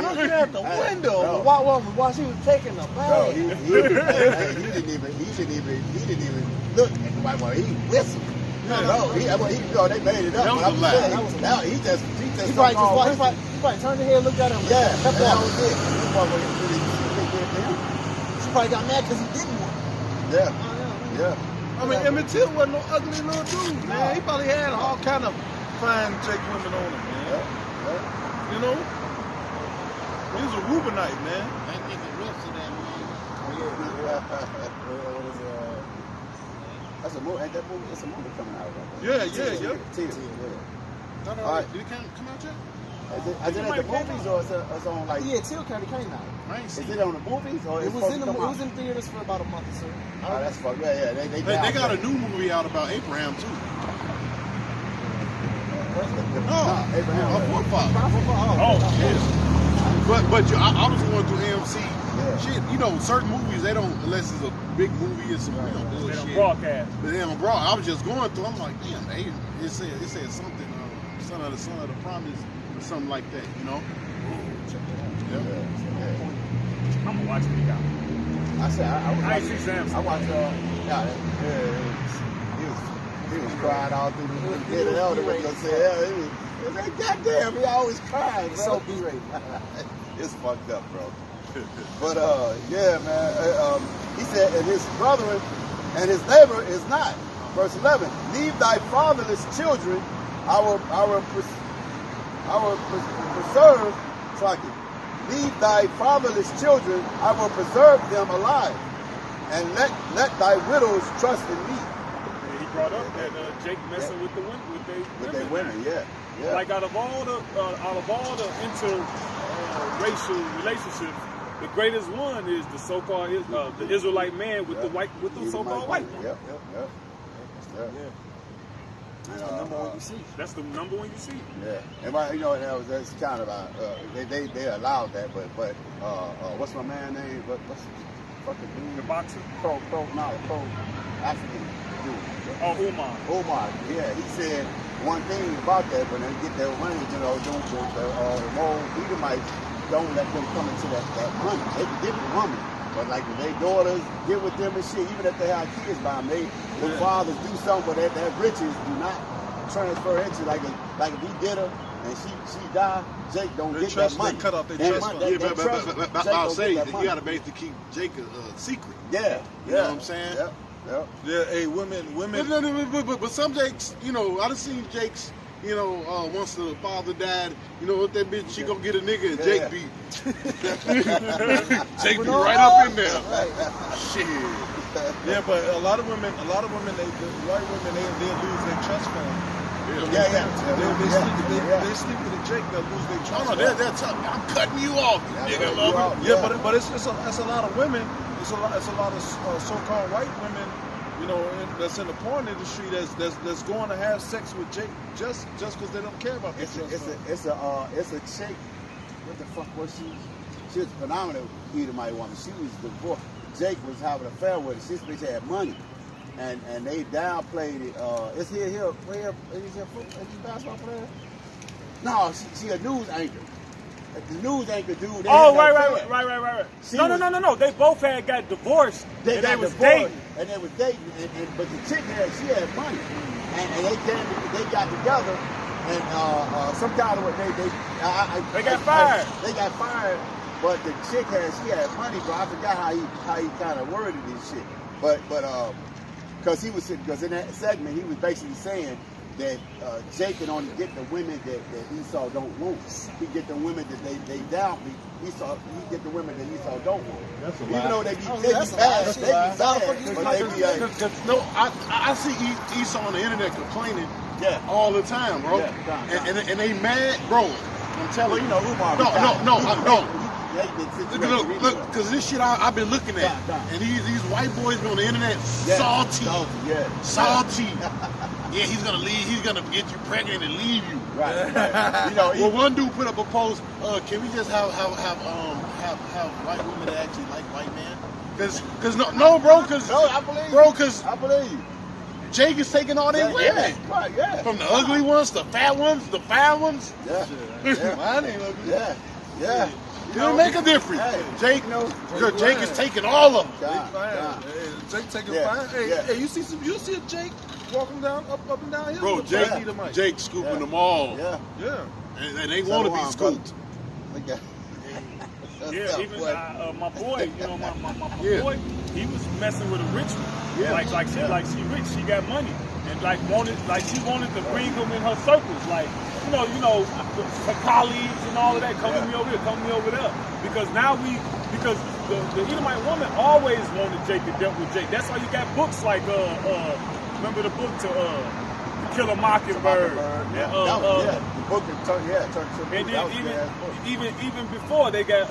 Looking at the window of the white woman while she was taking a bath. He didn't even look at the white woman. He whistled. They made it up. He probably turned his head and looked at him. That was it. She probably got mad because he didn't want it. I mean, Emmett Till wasn't no ugly little dude, man. He probably had all kind of fine Jake women on him, man. You know? He was a Rubinite, man. That nigga arrested that That's a movie. Ain't that movie? It's a movie coming out, right? Yeah. Till. All right. Did it come out yet? Is it at the movies or it's on like? Yeah, Till kind of came out. Is it on the movies or It was in theaters for about a month or so. Oh, that's fucked. Yeah. They got a new movie out about Abraham too. Abraham. Our forefather. Oh, But I was going through AMC. Shit, you know, certain movies they don't unless it's a big movie or some bullshit. They don't broadcast. But they don't broadcast. I was just going through. I'm like, damn, it said something, son of the promise or something like that, you know. I'm gonna watch it again. I ain't seen Samson. I watched. He was crying all through the get it out. It was like, goddamn, he always crying, bro. It's so B-rated. It's fucked up, bro. But yeah, man. He said, and his brethren and his neighbor is not. Verse 11. Leave thy fatherless children. I will preserve. Leave thy fatherless children. I will preserve them alive, and let thy widows trust in me. He brought up that Jake messing with the women. Yeah. Like out of all the interracial relationships, the greatest one is the so-called the Israelite man with the so-called white woman. Yep. That's the number one you see. That's the number one you see. Yeah, and you know that's kind of they allowed that, but what's my man name? What's fucking dude? The boxer. Pro African dude. Umar. Yeah, he said one thing about that when they get their money, you know, the more Edomites don't let them come into that money. They can give it to women. But like when their daughters get with them and shit, even if they have kids by them, their fathers do something, but their riches do not transfer into like if he get her and she die, Jake don't get that money. They cut off their trust fund. But I'll say you got to basically keep Jake a secret. Yeah. You know what I'm saying? Yeah. Yeah, hey, women. But some Jakes, you know, I done seen Jakes. You know, once the father died, you know what that bitch, she gonna get a nigga and Jake be right up in there. Shit. Yeah, but a lot of women, the white women, they lose their trust fund. They sleep with a Jake, they'll lose their trust fund. That's I'm cutting you off, nigga. Yeah, but it's a lot of women. It's a lot of so-called white women. You know, that's in the porn industry that's going to have sex with Jake just because they don't care about this. It's a chick. What the fuck was she? She was a phenomenal Edomite woman. She was divorced. Jake was having an affair with her. She had money. and they downplayed it. Is he here? Is he a basketball player? No, she a news anchor. The news anchor dude. Oh, right. No. They both got divorced. They and got they was divorced, dating. and they was dating. But the chick she had money, and they got together, and some kind of They got fired. They got fired, but the chick she had money, bro. I forgot how he kind of worded this shit, but because in that segment he was basically saying that Jake can only get the women that Esau don't want. He get the women that they doubt me. He get the women that Esau don't want. That's a lie. Even though they be bad, No, I see Esau on the internet complaining all the time, bro. Yeah, and they mad, bro. I'm telling you. Well, you know Umar. No. Look, because this shit I've been looking at, and these white boys on the internet salty. Yeah, he's gonna leave. He's gonna get you pregnant and leave you. Right. You know, well, one dude put up a post. Can we just have white women that actually like white men? Because no, bro. Because I believe you. Jake is taking all these women. Right, yeah. From the ugly ones, the fat ones, the foul ones. Yeah. Mine ain't ugly. Yeah. It don't make a difference. Hey, Jake is taking all of them. Jake taking fine. Hey, you see a Jake walking down up and down here? Bro, Jake scooping them all. Yeah. And they want to be scooped. Yeah, even my boy, you know, my boy, he was messing with a rich one. Yeah. Like she rich, she got money, and she wanted to bring him in her circles, like you know, her colleagues and all of that. Come with me over here, come with me over there, because the Edomite woman always wanted Jake to deal with Jake. That's why you got books like remember the book to Kill a Mockingbird. The book and then even before they got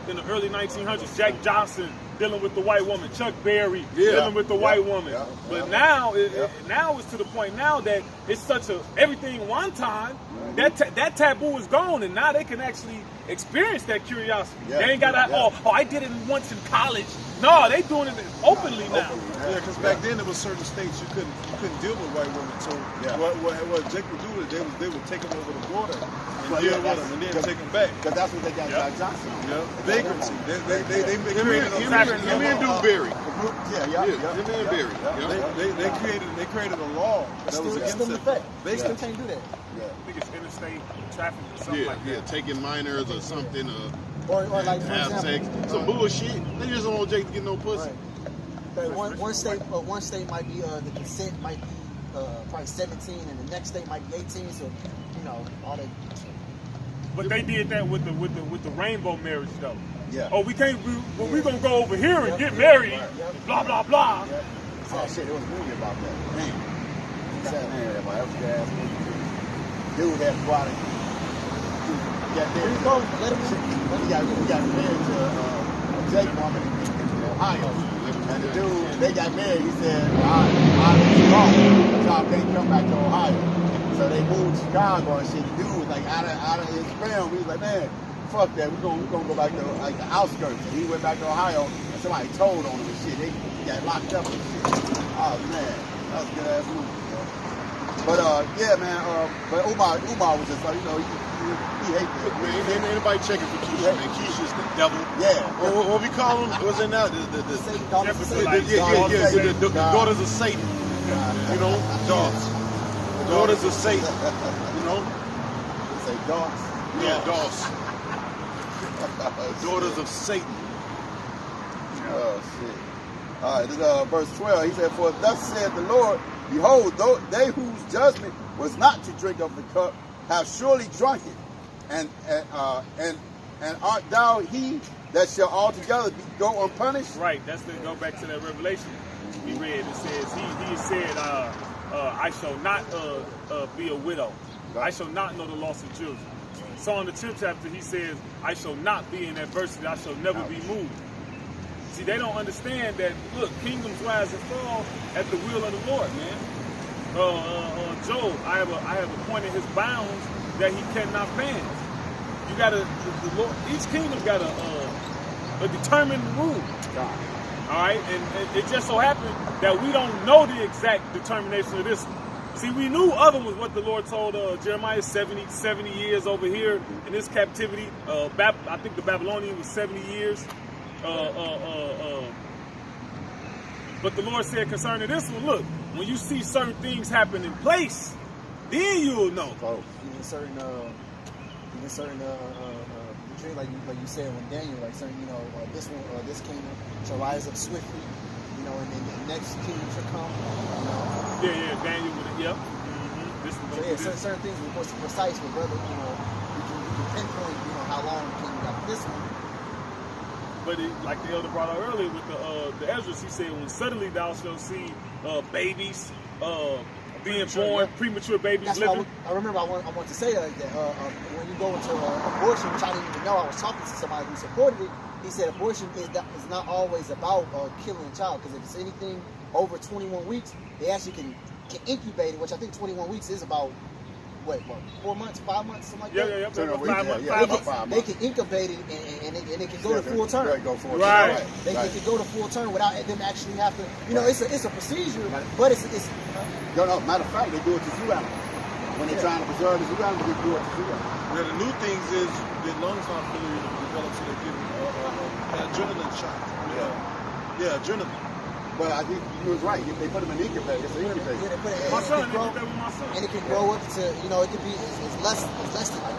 in the early 1900s, Jack Johnson dealing with the white woman, Chuck Berry dealing with the white woman. But now it's to the point now that it's such a everything one time that taboo is gone, and now they can actually experience that curiosity. They ain't got I did it once in college. No, they doing it openly now. Yeah, because back then there was certain states you couldn't deal with white women. So what Jake would do is they would take them over the border and deal with them and then take them back. Because that's what they got Jack Johnson. Vagrancy. They Dewberry. They created a law that was against it. They still can't do that. I think it's interstate traffic or something like that. Taking minors or something. Or like, for have example, sex. Some bullshit. They just don't want Jake to get no pussy. Right. One state might be the consent might be probably 17, and the next state might be 18. So all that. But they did that with the rainbow marriage though. Yeah. Oh, we can't. We're gonna go over here and get married. Blah blah blah. Oh shit, there was a movie about that. Man, my dude had brought it. He got married to a Jake woman in Ohio. And the dude, they got married. He said, I was so I can't come back to Ohio. So they moved to Chicago and shit. The dude was like out of his realm. He was like, man, fuck that. We're gonna go back to like the outskirts. And he went back to Ohio and somebody told on him and shit. They got locked up and shit. Oh man, that was a good ass movie. But but Umar was just like, he hates it. Man, anybody checking for Keisha, man. Keisha's the devil. Yeah. What we call him? What's it now? The daughters of Satan. Daughters of Satan. Say dogs. Yeah, dogs. Daughters of Satan. Oh shit. All right, this is verse 12. He said, "For thus said the Lord, behold, they whose judgment was not to drink of the cup have surely drunk it, and art thou he that shall altogether go unpunished?" Right. That's to go back to that Revelation we read. It says he said, "I shall not be a widow. I shall not know the loss of children." So in the 10th chapter, he says, "I shall not be in adversity. I shall never be moved." See, they don't understand that. Look, kingdoms rise and fall at the will of the Lord, man. Job, I have appointed his bounds that he cannot pass. You gotta, the Lord, each kingdom got a determined rule. All right, and it just so happened that we don't know the exact determination of this one. See, we knew other was what the Lord told Jeremiah, 70 years over here in this captivity. I think the Babylonian was 70 years. But the Lord said concerning this one, look, when you see certain things happen in place, then you'll know. Even certain dream, like you said when Daniel, like certain, this one, this kingdom shall rise up swiftly, and then the next kingdom shall come. Yeah, Daniel with it. Yep. Mm-hmm. Certain things were more precise, but brother, you can pinpoint, how long the kingdom got this one. But like the elder brought out earlier with the Ezra, he said, when suddenly thou shalt see babies being born, premature babies That's living. I remember I want to say that when you go into abortion, which I didn't even know, I was talking to somebody who supported it. He said abortion is not always about killing a child, because if it's anything over 21 weeks, they actually can incubate it, which I think 21 weeks is about, 4 months, 5 months, something like that? Yeah. 5 months. They can incubate it and it can go to full term. Right. They can go to full term without them actually have to, it's a procedure, but it's No, matter of fact, they do it to zoo animals. When they're trying to preserve the zoo animals, they do it to zoo animals. Now, the new things is the lungs not fully developed, so they give an adrenaline shot. Yeah, adrenaline. But I think you was right. They put them in incubator. It's an incubator. My son did that with my son. And it can grow up to, it could be it's less than like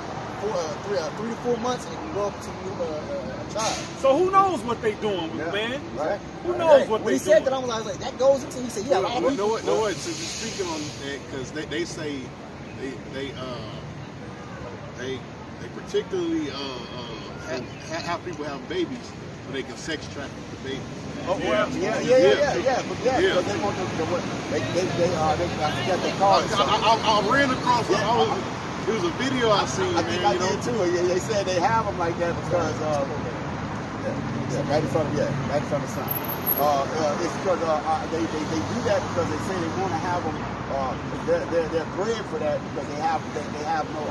3 to 4 months, and it can grow up to a child. So who knows what they doing, man? Right. Who knows what when they he said doing? that, I was like, that goes into. He said, yeah. You know what? So just speaking on that, because they say they particularly have people have babies so they can sex traffic the babies. Oh yeah. Because they want I forget they call it. I ran across. It was a video I seen. I think I did too. They said they have them like that because right in front of the sun. It's because they do that because they say they want to have them. They're bred for that because they have no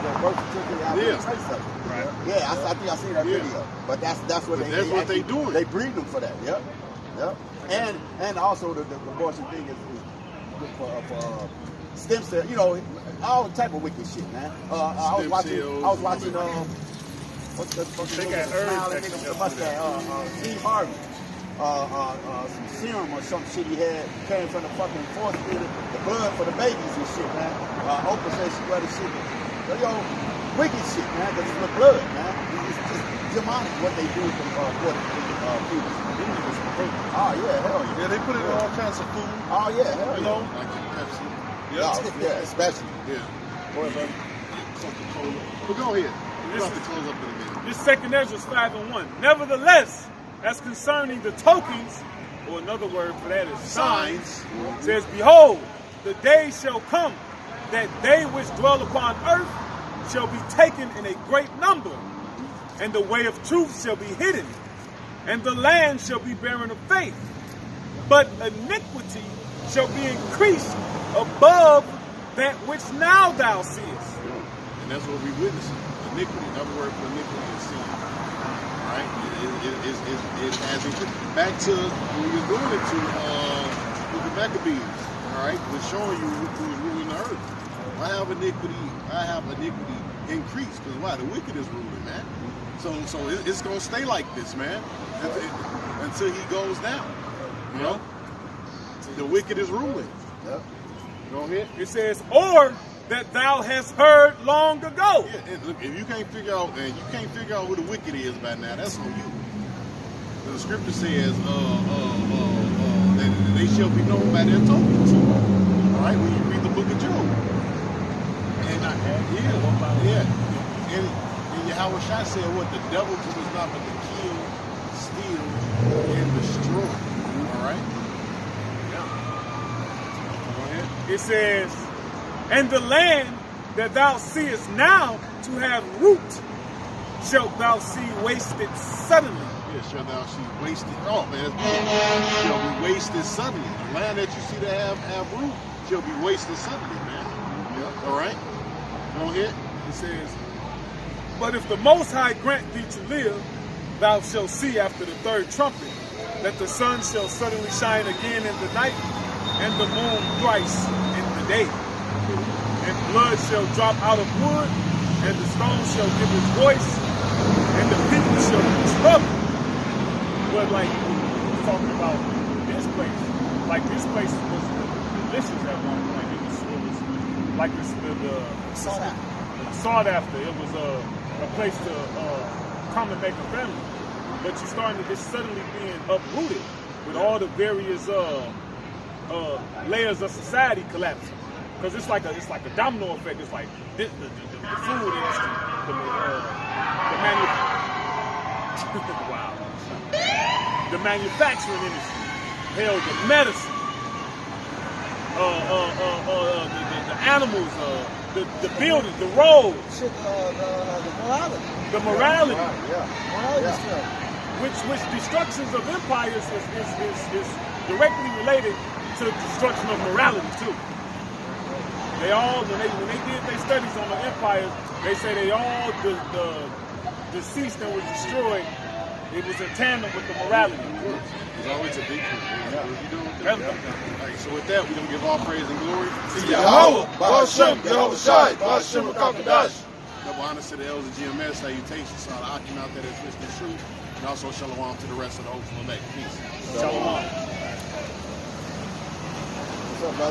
their birth certificate have no trace of it. Right. Yeah, I think I seen that video. But that's what they doing. They breed them for that. Yep. And also the abortion thing is good for stem cell. All type of wicked shit, man. I was watching. What's the nigga with the mustache? Steve Harvey. Some serum or some shit he had came from the fucking force field, the blood for the babies and shit, man. Oprah said she rather shit. Wicked shit, man, because it's the blood, man. It's just demonic what they do with the people. Oh, yeah, hell yeah. Yeah, they put it in all kinds of food. Oh, yeah, hell yeah. Like in Pepsi. Yeah, especially. Yeah. Something cold. But go ahead. We'll have to close up in a minute. This second Ezra is 5:1. Nevertheless, as concerning the tokens, or another word for that is signs, says, behold, the day shall come that they which dwell upon earth shall be taken in a great number, and the way of truth shall be hidden, and the land shall be barren of faith. But iniquity shall be increased above that which now thou seest. And that's what we witnessing. Iniquity. Another word for iniquity is sin. Right? It has increased. Back to when we were going into the Maccabees. All right? We're showing you who's ruling the earth. I have iniquity increased. Because why? The wicked is ruling, man. So it's going to stay like this, man. Until he goes down. You know? The wicked is ruling. Yep. Go ahead. It says, or that thou hast heard long ago. Yeah, and look, if you can't figure out, who the wicked is by now, that's on you. The scripture says, that they shall be known by their tokens. All right, when you read the book of Job. And Yahweh Shai said, what the devil comes not but to kill, steal, and destroy. All right. It says, and the land that thou seest now to have root shalt thou see wasted suddenly. Yeah, shall thou see wasted. Oh man, shall be wasted suddenly. The land that you see to have root shall be wasted suddenly, man. Yeah. All right. Go ahead. It says, but if the Most High grant thee to live, thou shalt see after the third trumpet that the sun shall suddenly shine again in the night, and the moon thrice in the day. And blood shall drop out of wood, and the stone shall give its voice, and the people shall be troubled. But like talking about this place, like this place was delicious at one point. It was like this, sought after. It was a place to come and make a family. But you're starting to, it's suddenly being uprooted with all the various layers of society collapsing. Because it's like a domino effect. It's like the food industry, the manufacturing industry, hell, the medicine, the animals, the buildings, the roads, the morality, which destructions of empires is directly related to the destruction of morality too. They all, when they did their studies on the empires, they say they all the deceased and was destroyed. It was in tandem with the morality. There's always a big thing. Right, so with that, we're gonna give all praise and glory to Yahweh, Ba'ashem, Yahweh Shai, Ba'ashem Rakakadash. Double honors to the elders of GMS, salutations to all the Akim out there that's listening to truth, and also shalom to the rest of the hopeful elect. Peace. Shalom. What's up, brother?